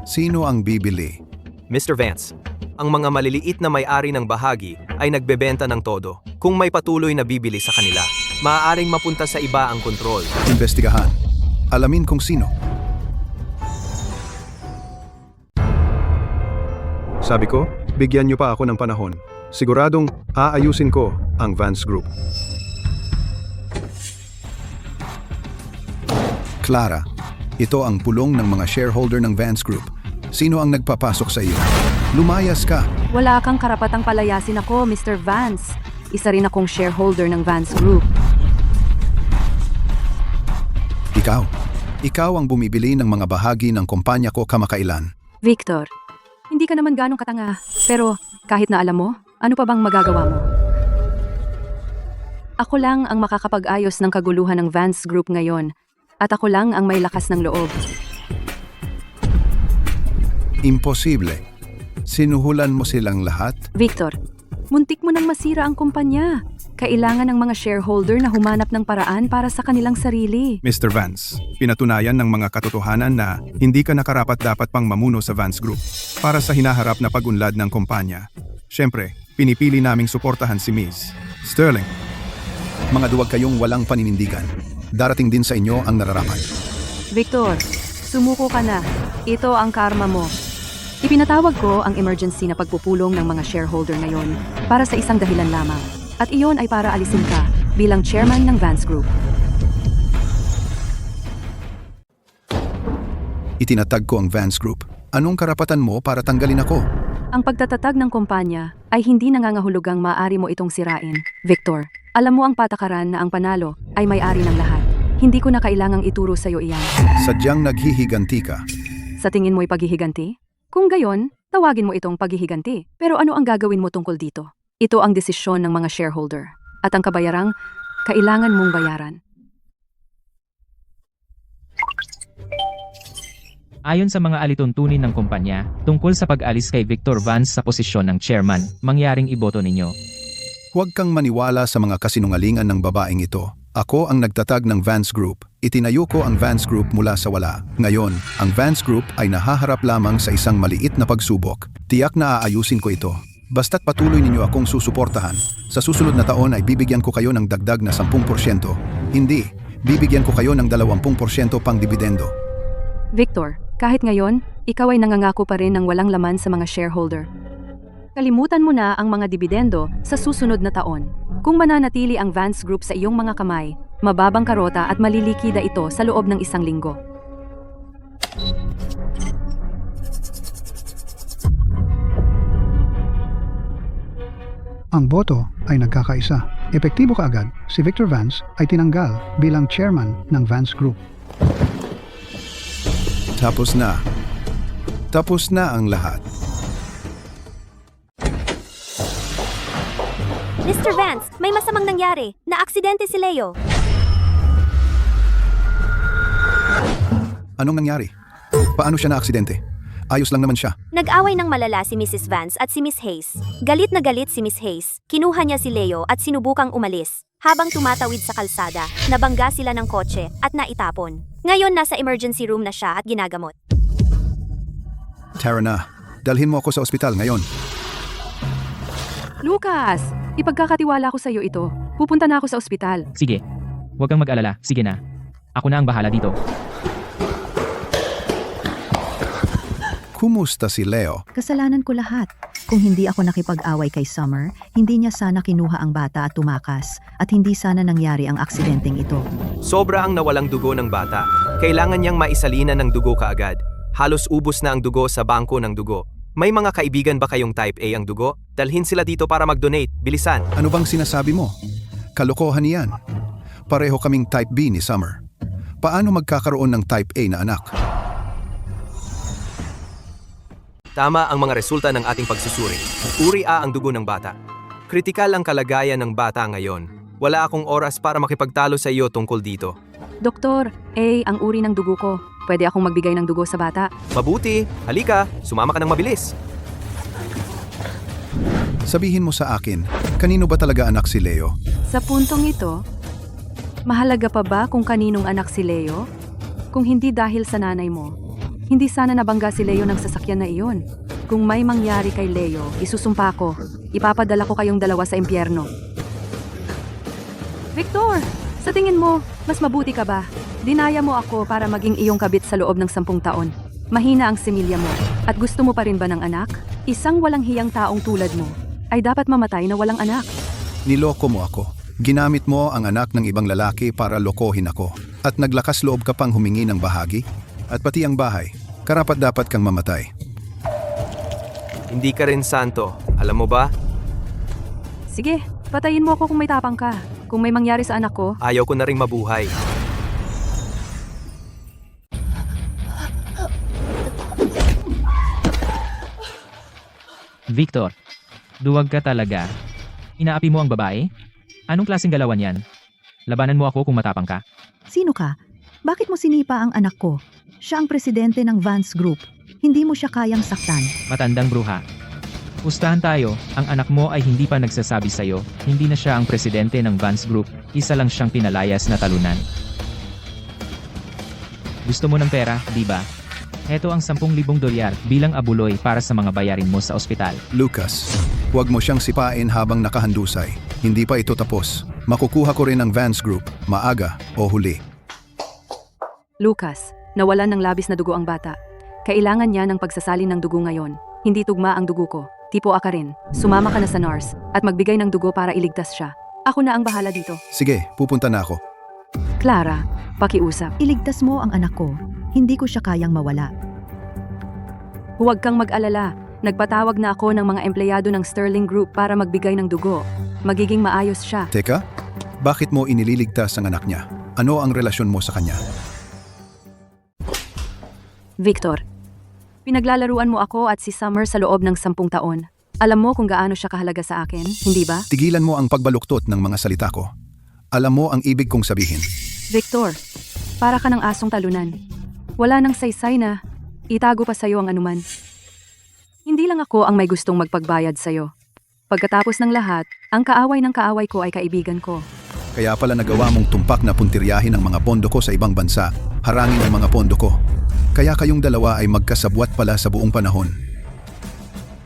Sino ang bibili? Mr. Vance, ang mga maliliit na may-ari ng bahagi ay nagbebenta ng todo. Kung may patuloy na bibili sa kanila, maaaring mapunta sa iba ang kontrol. Investigahan. Alamin kung sino. Sabi ko, bigyan niyo pa ako ng panahon. Siguradong aayusin ko ang Vance Group. Clara, ito ang pulong ng mga shareholder ng Vance Group. Sino ang nagpapasok sa iyo? Lumayas ka. Wala kang karapatang palayasin ako, Mr. Vance. Isa rin akong shareholder ng Vance Group. Ikaw ang bumibili ng mga bahagi ng kumpanya ko kamakailan. Victor, hindi ka naman ganong katanga. Pero kahit na alam mo, ano pa bang magagawa mo? Ako lang ang makakapag-ayos ng kaguluhan ng Vance Group ngayon. At ako lang ang may lakas ng loob. Imposible. Sinuhulan mo silang lahat? Victor, muntik mo nang masira ang kumpanya. Kailangan ng mga shareholder na humanap ng paraan para sa kanilang sarili. Mr. Vance, pinatunayan ng mga katotohanan na hindi ka nakarapat-dapat pang mamuno sa Vance Group para sa hinaharap na pag-unlad ng kumpanya. Siyempre, pinipili naming suportahan si Ms. Sterling. Mga duwag kayong walang paninindigan. Darating din sa inyo ang nararapat. Victor, sumuko ka na. Ito ang karma mo. Ipinatawag ko ang emergency na pagpupulong ng mga shareholder ngayon para sa isang dahilan lamang. At iyon ay para alisin ka bilang chairman ng Vance Group. Itinatag ko ang Vance Group. Anong karapatan mo para tanggalin ako? Ang pagtatatag ng kumpanya ay hindi nangangahulugang maaari mo itong sirain. Victor, alam mo ang patakaran na ang panalo ay may-ari ng lahat. Hindi ko na kailangang ituro sa iyo iyan. Sadyang naghihiganti ka. Sa tingin mo'y paghihiganti? Kung gayon, tawagin mo itong paghihiganti. Pero ano ang gagawin mo tungkol dito? Ito ang desisyon ng mga shareholder. At ang kabayarang, kailangan mong bayaran. Ayon sa mga alituntunin ng kumpanya, tungkol sa pag-alis kay Victor Vance sa posisyon ng chairman, mangyaring iboto ninyo. Huwag kang maniwala sa mga kasinungalingan ng babaeng ito. Ako ang nagtatag ng Vance Group. Itinayo ko ang Vance Group mula sa wala. Ngayon, ang Vance Group ay nahaharap lamang sa isang maliit na pagsubok. Tiyak na aayusin ko ito. Basta't patuloy ninyo akong susuportahan. Sa susunod na taon ay bibigyan ko kayo ng dagdag na 10%. Hindi, bibigyan ko kayo ng 20% pang dividendo. Victor, kahit ngayon, ikaw ay nangangako pa rin ng walang laman sa mga shareholder. Kalimutan mo na ang mga dividendo sa susunod na taon. Kung mananatili ang Vance Group sa iyong mga kamay, mababang karota at malilikida ito sa loob ng 1 linggo. Ang boto ay nagkakaisa. Epektibo kaagad, si Victor Vance ay tinanggal bilang chairman ng Vance Group. Tapos na. Tapos na ang lahat. Mr. Vance, may masamang nangyari. Na-aksidente si Leo. Anong nangyari? Paano siya na-aksidente? Ayos lang naman siya. Nag-away ng malala si Mrs. Vance at si Miss Hayes. Galit na galit si Miss Hayes. Kinuha niya si Leo at sinubukang umalis. Habang tumatawid sa kalsada, nabangga sila ng kotse at naitapon. Ngayon nasa emergency room na siya at ginagamot. Tara na, dalhin mo ako sa ospital ngayon. Lucas, ipagkakatiwala ko sa iyo ito. Pupunta na ako sa ospital. Sige. Huwag kang mag-alala. Sige na. Ako na ang bahala dito. Kumusta si Leo? Kasalanan ko lahat. Kung hindi ako nakipag-away kay Summer, hindi niya sana kinuha ang bata at tumakas, at hindi sana nangyari ang aksidenteng ito. Sobra ang nawalang dugo ng bata. Kailangan niyang maisalina ng dugo kaagad. Halos ubos na ang dugo sa bangko ng dugo. May mga kaibigan ba kayong type A ang dugo? Dalhin sila dito para mag-donate. Bilisan. Ano bang sinasabi mo? Kalokohan niyan. Pareho kaming type B ni Summer. Paano magkakaroon ng type A na anak? Tama ang mga resulta ng ating pagsusuri. Uri A ang dugo ng bata. Kritikal ang kalagayan ng bata ngayon. Wala akong oras para makipagtalo sa iyo tungkol dito. Doktor, ang uri ng dugo ko. Pwede akong magbigay ng dugo sa bata. Mabuti, halika, sumama ka ng mabilis. Sabihin mo sa akin, kanino ba talaga anak si Leo? Sa puntong ito, mahalaga pa ba kung kaninong anak si Leo? Kung hindi dahil sa nanay mo, hindi sana nabangga si Leo ng sasakyan na iyon. Kung may mangyari kay Leo, isusumpa ko. Ipapadala ko kayong dalawa sa impyerno. Victor, sa tingin mo, mas mabuti ka ba? Dinaya mo ako para maging iyong kabit sa loob ng 10 taon. Mahina ang similya mo. At gusto mo pa rin ba ng anak? Isang walang hiyang taong tulad mo ay dapat mamatay na walang anak. Niloko mo ako. Ginamit mo ang anak ng ibang lalaki para lokohin ako. At naglakas loob ka pang humingi ng bahagi. At pati ang bahay, karapat-dapat kang mamatay. Hindi ka rin santo. Alam mo ba? Sige, patayin mo ako kung may tapang ka. Kung may mangyari sa anak ko, Ayaw ko na rin mabuhay. Victor, duwag ka talaga. Inaapi mo ang babae? Anong klaseng galawan yan? Labanan mo ako kung matapang ka. Sino ka? Bakit mo sinipa ang anak ko? Siya ang presidente ng Vance Group. Hindi mo siya kayang saktan. Matandang bruha. Pustahan tayo, ang anak mo ay hindi pa nagsasabi sa'yo, hindi na siya ang presidente ng Vance Group, isa lang siyang pinalayas na talunan. Gusto mo ng pera, di ba? Heto ang 10,000 dolyar bilang abuloy para sa mga bayarin mo sa ospital. Lucas, huwag mo siyang sipain habang nakahandusay. Hindi pa ito tapos. Makukuha ko rin ang Vance Group, maaga o huli. Lucas, nawalan ng labis na dugo ang bata. Kailangan niya ng pagsasalin ng dugo ngayon. Hindi tugma ang dugo ko. Tipo ka rin. Sumama ka na sa nurse at magbigay ng dugo para iligtas siya. Ako na ang bahala dito. Sige, pupunta na ako. Clara, pakiusap. Iligtas mo ang anak ko. Hindi ko siya kayang mawala. Huwag kang mag-alala. Nagpatawag na ako ng mga empleyado ng Sterling Group para magbigay ng dugo. Magiging maayos siya. Teka, bakit mo inililigtas ang anak niya? Ano ang relasyon mo sa kanya? Victor, pinaglalaruan mo ako at si Summer sa loob ng 10 taon. Alam mo kung gaano siya kahalaga sa akin, hindi ba? Tigilan mo ang pagbaluktot ng mga salita ko. Alam mo ang ibig kong sabihin. Victor, para ka ng asong talunan. Wala nang saysay na itago pa sa'yo ang anuman. Hindi lang ako ang may gustong magpagbayad sa'yo. Pagkatapos ng lahat, ang kaaway ng kaaway ko ay kaibigan ko. Kaya pala nagawa mong tumpak na puntiryahin ang mga pondo ko sa ibang bansa. Harangin ang mga pondo ko. Kaya kayong dalawa ay magkasabwat pala sa buong panahon.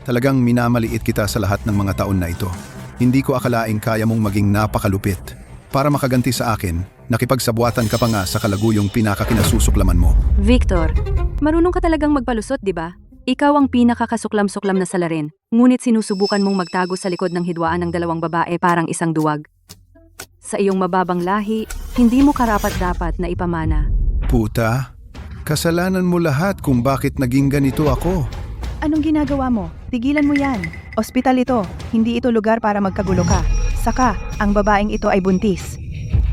Talagang minamaliit kita sa lahat ng mga taon na ito. Hindi ko akalaing kaya mong maging napakalupit. Para makaganti sa akin, nakipagsabwatan ka pa nga sa kalaguyong pinakakinasusuklaman mo. Victor, marunong ka talagang magpalusot, di ba? Ikaw ang pinakakasuklam-suklam na salarin, ngunit sinusubukan mong magtago sa likod ng hidwaan ng 2 babae parang isang duwag. Sa iyong mababang lahi, hindi mo karapat-dapat na ipamana. Puta, kasalanan mo lahat kung bakit naging ganito ako. Anong ginagawa mo? Tigilan mo yan. Ospital ito. Hindi ito lugar para magkagulo ka. Saka, ang babaeng ito ay buntis.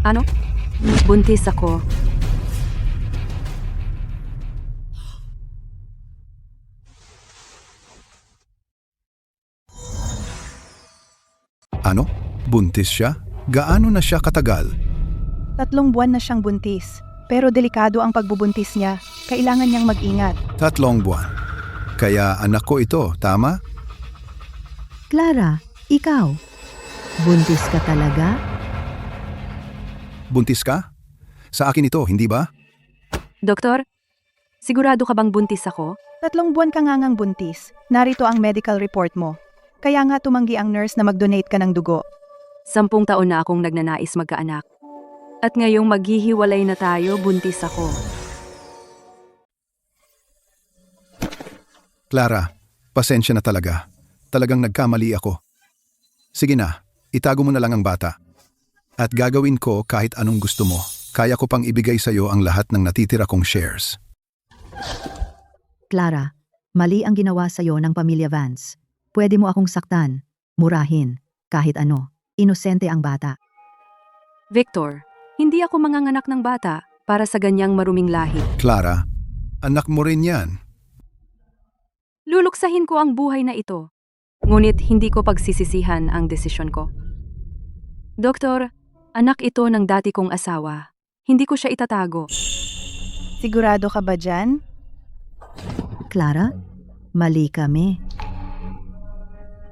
Ano? Buntis ako. Ano? Buntis siya? Gaano na siya katagal? 3 buwan na siyang buntis. Pero delikado ang pagbubuntis niya. Kailangan niyang mag-ingat. 3 buwan. Kaya anak ko ito, tama? Clara, ikaw. Buntis ka talaga? Buntis ka? Sa akin ito, hindi ba? Doktor, sigurado ka bang buntis ako? 3 buwan ka nga ngang buntis. Narito ang medical report mo. Kaya nga tumanggi ang nurse na mag-donate ka ng dugo. 10 taon na akong nagnanais magkaanak. At ngayong maghihiwalay na tayo, buntis ako. Clara, pasensya na talaga. Talagang nagkamali ako. Sige na, itago mo na lang ang bata. At gagawin ko kahit anong gusto mo. Kaya ko pang ibigay sa'yo ang lahat ng natitira kong shares. Clara, mali ang ginawa sa'yo ng pamilya Vance. Pwede mo akong saktan, murahin, kahit ano. Inosente ang bata. Victor, hindi ako manganganak ng bata para sa ganyang maruming lahi. Clara, anak mo rin yan. Luluksahin ko ang buhay na ito. Ngunit hindi ko pagsisisihan ang desisyon ko. Doktor, anak ito ng dati kong asawa. Hindi ko siya itatago. Sigurado ka ba dyan? Clara, mali kami.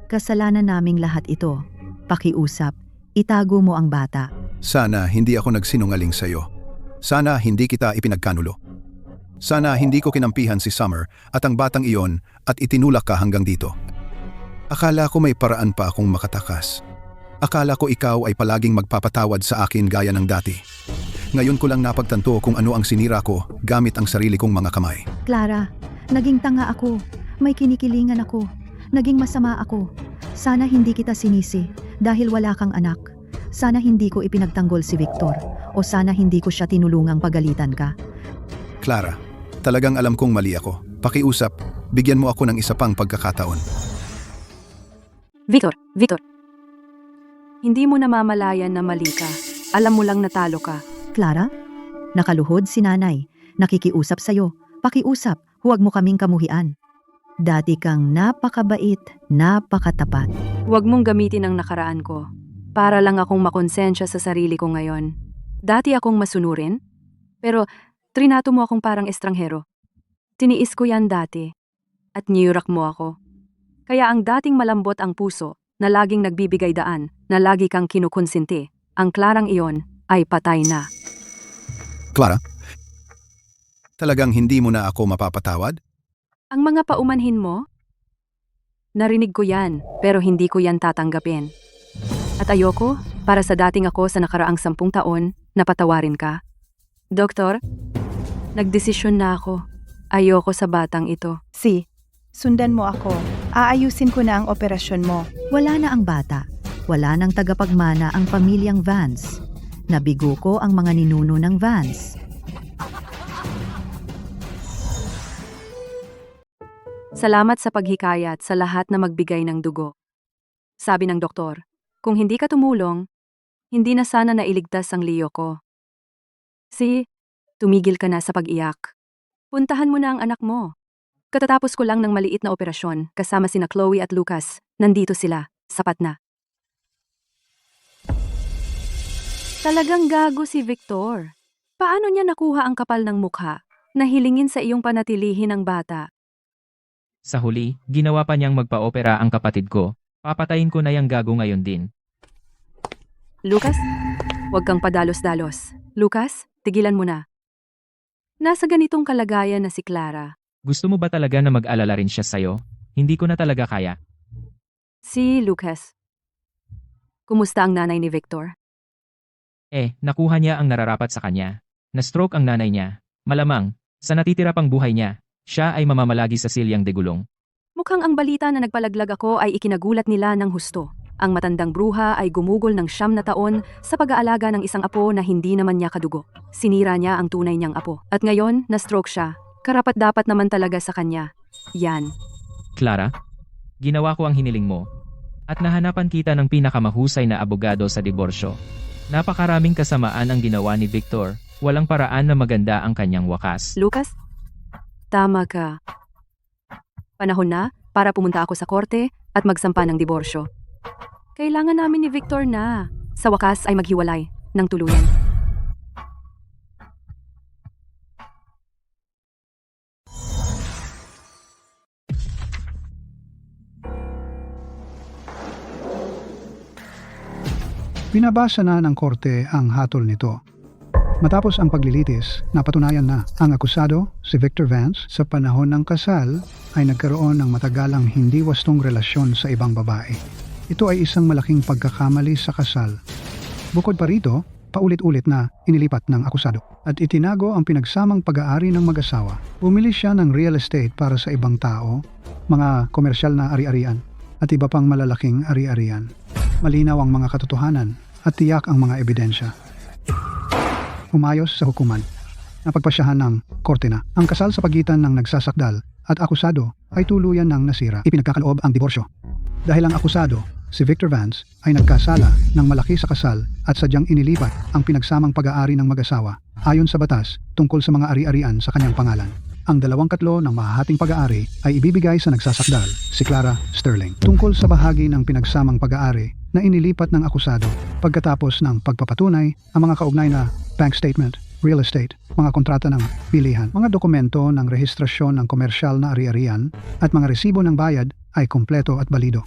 Kasalanan naming lahat ito. Pakiusap, itago mo ang bata. Sana hindi ako nagsinungaling sa'yo. Sana hindi kita ipinagkanulo. Sana hindi ko kinampihan si Summer at ang batang iyon at itinulak ka hanggang dito. Akala ko may paraan pa akong makatakas. Akala ko ikaw ay palaging magpapatawad sa akin gaya ng dati. Ngayon ko lang napagtanto kung ano ang sinira ko gamit ang sarili kong mga kamay. Clara, naging tanga ako. May kinikilingan ako. Naging masama ako. Sana hindi kita sinisi dahil wala kang anak. Sana hindi ko ipinagtanggol si Victor o sana hindi ko siya tinulungang pagalitan ka. Clara, talagang alam kong mali ako. Pakiusap, bigyan mo ako ng isa pang pagkakataon. Victor, hindi mo namamalayan na mali ka. Alam mo lang natalo ka. Clara, nakaluhod si nanay. Nakikiusap sa'yo. Pakiusap, huwag mo kaming kamuhian. Dati kang napakabait, napakatapat. Huwag mong gamitin ang nakaraan ko. Para lang akong makonsensya sa sarili ko ngayon. Dati akong masunurin, pero trinato mo akong parang estranghero. Tiniis ko yan dati, at niyurak mo ako. Kaya ang dating malambot ang puso, na laging nagbibigay daan, na lagi kang kinukonsinti, ang Clarang iyon ay patay na. Clara, talagang hindi mo na ako mapapatawad? Ang mga paumanhin mo? Narinig ko yan, pero hindi ko yan tatanggapin. At ayoko, para sa dating ako sa nakaraang 10 taon, napatawarin ka. Doktor, nagdesisyon na ako. Ayoko sa batang ito. Sundan mo ako. Aayusin ko na ang operasyon mo. Wala na ang bata. Wala nang tagapagmana ang pamilyang Vance. Nabigo ko ang mga ninuno ng Vance. Salamat sa paghikayat sa lahat na magbigay ng dugo. Sabi ng doktor, kung hindi ka tumulong, hindi na sana nailigtas ang Leo ko. Tumigil ka na sa pag-iyak. Puntahan mo na ang anak mo. Katatapos ko lang ng maliit na operasyon kasama sina Chloe at Lucas. Nandito sila. Sapat na. Talagang gago si Victor. Paano niya nakuha ang kapal ng mukha na hilingin sa iyong panatilihin ang bata? Sa huli, ginawa pa niyang magpa-opera ang kapatid ko. Papatayin ko na yang gago ngayon din. Lucas, huwag kang padalos-dalos. Lucas, tigilan mo na. Nasa ganitong kalagayan na si Clara. Gusto mo ba talaga na mag-alala rin siya sa'yo? Hindi ko na talaga kaya. Si Lucas. Kumusta ang nanay ni Victor? Nakuha niya ang nararapat sa kanya. Na-stroke ang nanay niya. Malamang, sa natitira pang buhay niya, siya ay mamamalagi sa silyang degulong. Mukhang ang balita na nagpalaglag ako ay ikinagulat nila ng husto. Ang matandang bruha ay gumugol ng 9 na taon sa pag-aalaga ng isang apo na hindi naman niya kadugo. Sinira niya ang tunay niyang apo. At ngayon, na-stroke siya. Karapat-dapat naman talaga sa kanya. Yan. Clara, ginawa ko ang hiniling mo. At nahanapan kita ng pinakamahusay na abogado sa diborsyo. Napakaraming kasamaan ang ginawa ni Victor. Walang paraan na maganda ang kanyang wakas. Lucas, tama ka. Panahon na para pumunta ako sa korte at magsampa ng diborsyo. Kailangan namin ni Victor na sa wakas ay maghiwalay ng tuluyan. Binabasa na ng korte ang hatol nito. Matapos ang paglilitis, napatunayan na ang akusado, si Victor Vance, sa panahon ng kasal ay nagkaroon ng matagalang hindi wastong relasyon sa ibang babae. Ito ay isang malaking pagkakamali sa kasal. Bukod pa rito, paulit-ulit na inilipat ng akusado at itinago ang pinagsamang pag-aari ng mag-asawa. Bumili siya ng real estate para sa ibang tao, mga komersyal na ari-arian at iba pang malalaking ari-arian. Malinaw ang mga katotohanan at tiyak ang mga ebidensya. Umayos sa hukuman. Napagpasyahan ng korte na ang kasal sa pagitan ng nagsasakdal at akusado ay tuluyan ng nasira. Ipinagkakaloob ang diborsyo. Dahil ang akusado, si Victor Vance, ay nagkasala ng malaki sa kasal at sadyang inilipat ang pinagsamang pag-aari ng mag-asawa ayon sa batas tungkol sa mga ari-arian sa kanyang pangalan. Ang 2/3 ng mahahating pag-aari ay ibibigay sa nagsasakdal, si Clara Sterling. Tungkol sa bahagi ng pinagsamang pag-aari na inilipat ng akusado pagkatapos ng pagpapatunay ang mga kaugnay na bank statement, real estate, mga kontrata ng bilihan, mga dokumento ng rehistrasyon ng komersyal na ari-arian at mga resibo ng bayad ay kumpleto at balido.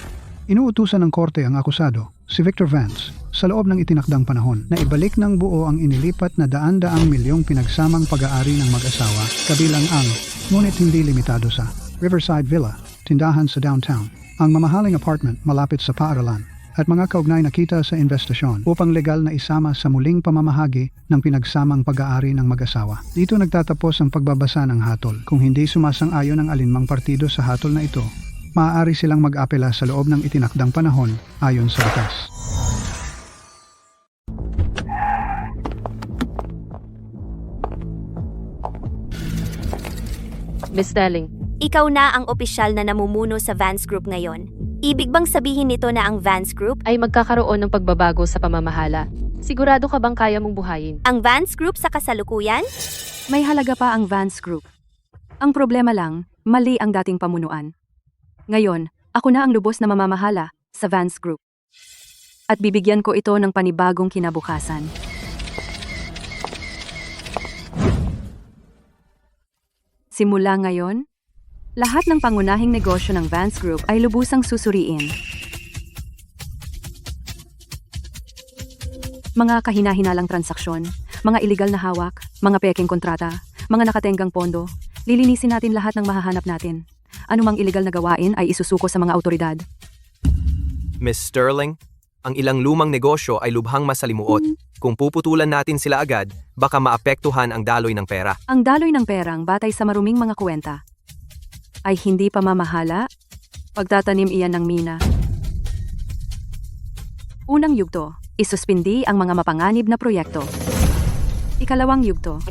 Inuutusan ng korte ang akusado, si Victor Vance, sa loob ng itinakdang panahon na ibalik ng buo ang inilipat na daan-daang milyong pinagsamang pag-aari ng mag-asawa kabilang ang, ngunit hindi limitado sa, Riverside Villa, tindahan sa downtown, ang mamahaling apartment malapit sa paaralan, at mga kaugnay na kita sa investasyon upang legal na isama sa muling pamamahagi ng pinagsamang pag-aari ng mag-asawa. Dito nagtatapos ang pagbabasa ng hatol. Kung hindi sumasang-ayon ang alinmang partido sa hatol na ito, maaari silang mag-apela sa loob ng itinakdang panahon ayon sa batas. Miss Sterling, Ikaw na ang opisyal na namumuno sa Vance Group ngayon. Ibig bang sabihin nito na ang Vance Group? ay magkakaroon ng pagbabago sa pamamahala. Sigurado ka bang kaya mong buhayin? Ang Vance Group sa kasalukuyan? May halaga pa ang Vance Group. Ang problema lang, mali ang dating pamunuan. Ngayon, ako na ang lubos na mamamahala sa Vance Group. At bibigyan ko ito ng panibagong kinabukasan. Simula ngayon, lahat ng pangunahing negosyo ng Vance Group ay lubusang susuriin. Mga kahina-hinalang transaksyon, mga iligal na hawak, mga peking kontrata, mga nakatenggang pondo, lilinisin natin lahat ng mahahanap natin. Anumang iligal na gawain ay isusuko sa mga autoridad. Miss Sterling, ang ilang lumang negosyo ay lubhang masalimuot. Kung puputulan natin sila agad, baka maapektuhan ang daloy ng pera. Ang daloy ng perang batay sa maruming mga kuwenta ay hindi pa mamahala, pagtatanim iyan ng mina. Unang yugto, isuspindi ang mga mapanganib na proyekto. Ikalawang yugto,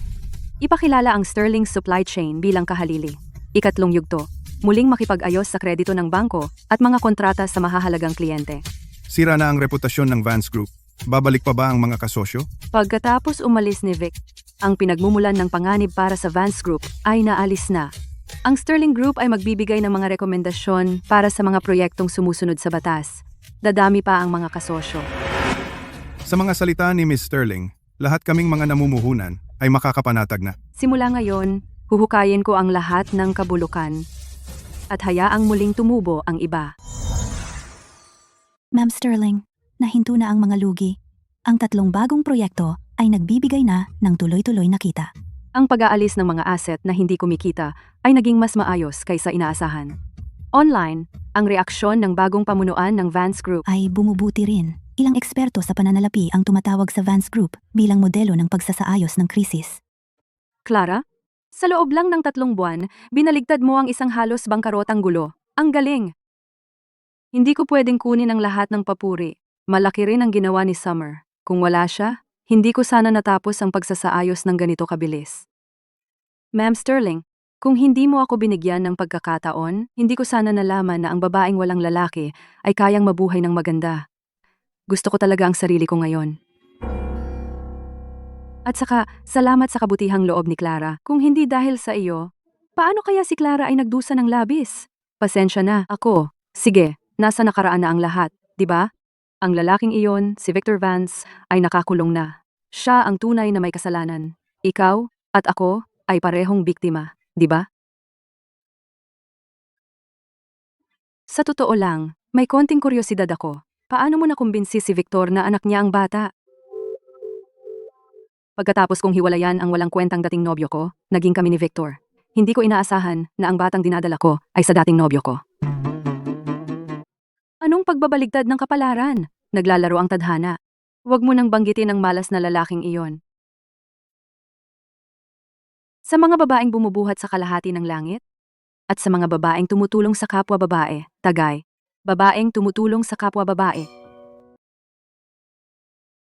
ipakilala ang Sterling supply chain bilang kahalili. Ikatlong yugto, muling makipag-ayos sa kredito ng bangko at mga kontrata sa mahahalagang kliyente. Sira na ang reputasyon ng Vance Group. Babalik pa ba ang mga kasosyo? Pagkatapos umalis ni Vic, ang pinagmumulan ng panganib para sa Vance Group ay naalis na. Ang Sterling Group ay magbibigay ng mga rekomendasyon para sa mga proyektong sumusunod sa batas. Dadami pa ang mga kasosyo. Sa mga salita ni Miss Sterling, lahat kaming mga namumuhunan ay makakapanatag na. Simula ngayon, huhukayin ko ang lahat ng kabulukan at hayaang muling tumubo ang iba. Ma'am Sterling, nahinto na ang mga lugi. Ang 3 bagong proyekto ay nagbibigay na ng tuloy-tuloy na kita. Ang pag-aalis ng mga asset na hindi kumikita ay naging mas maayos kaysa inaasahan. Online, ang reaksyon ng bagong pamunuan ng Vance Group Ay bumubuti rin. Ilang eksperto sa pananalapi ang tumatawag sa Vance Group bilang modelo ng pagsasaayos ng krisis. Clara, sa loob lang ng 3 buwan, binaligtad mo ang isang halos bangkarotang gulo. Ang galing! Hindi ko pwedeng kunin ang lahat ng papuri. Malaki rin ang ginawa ni Summer. Kung wala siya, hindi ko sana natapos ang pagsasaayos ng ganito kabilis. Ma'am Sterling, kung hindi mo ako binigyan ng pagkakataon, hindi ko sana nalaman na ang babaeng walang lalaki ay kayang mabuhay ng maganda. Gusto ko talaga ang sarili ko ngayon. At saka, salamat sa kabutihang loob ni Clara. Kung hindi dahil sa iyo, paano kaya si Clara ay nagdusa ng labis? Pasensya na, ako. Sige, nasa nakaraan na ang lahat, di ba? Ang lalaking iyon, si Victor Vance, ay nakakulong na. Siya ang tunay na may kasalanan. Ikaw at ako ay parehong biktima, di ba? Sa totoo lang, may konting kuryosidad ako. Paano mo nakumbinsi si Victor na anak niya ang bata? Pagkatapos kong hiwalayan ang walang kwentang dating nobyo ko, naging kami ni Victor. Hindi ko inaasahan na ang batang dinadala ko ay sa dating nobyo ko. Anong pagbabaligtad ng kapalaran? Naglalaro ang tadhana. Huwag mo nang banggitin ang malas na lalaking iyon. Sa mga babaeng bumubuhat sa kalahati ng langit, at sa mga babaeng tumutulong sa kapwa babae, tagay. Babaeng tumutulong sa kapwa babae,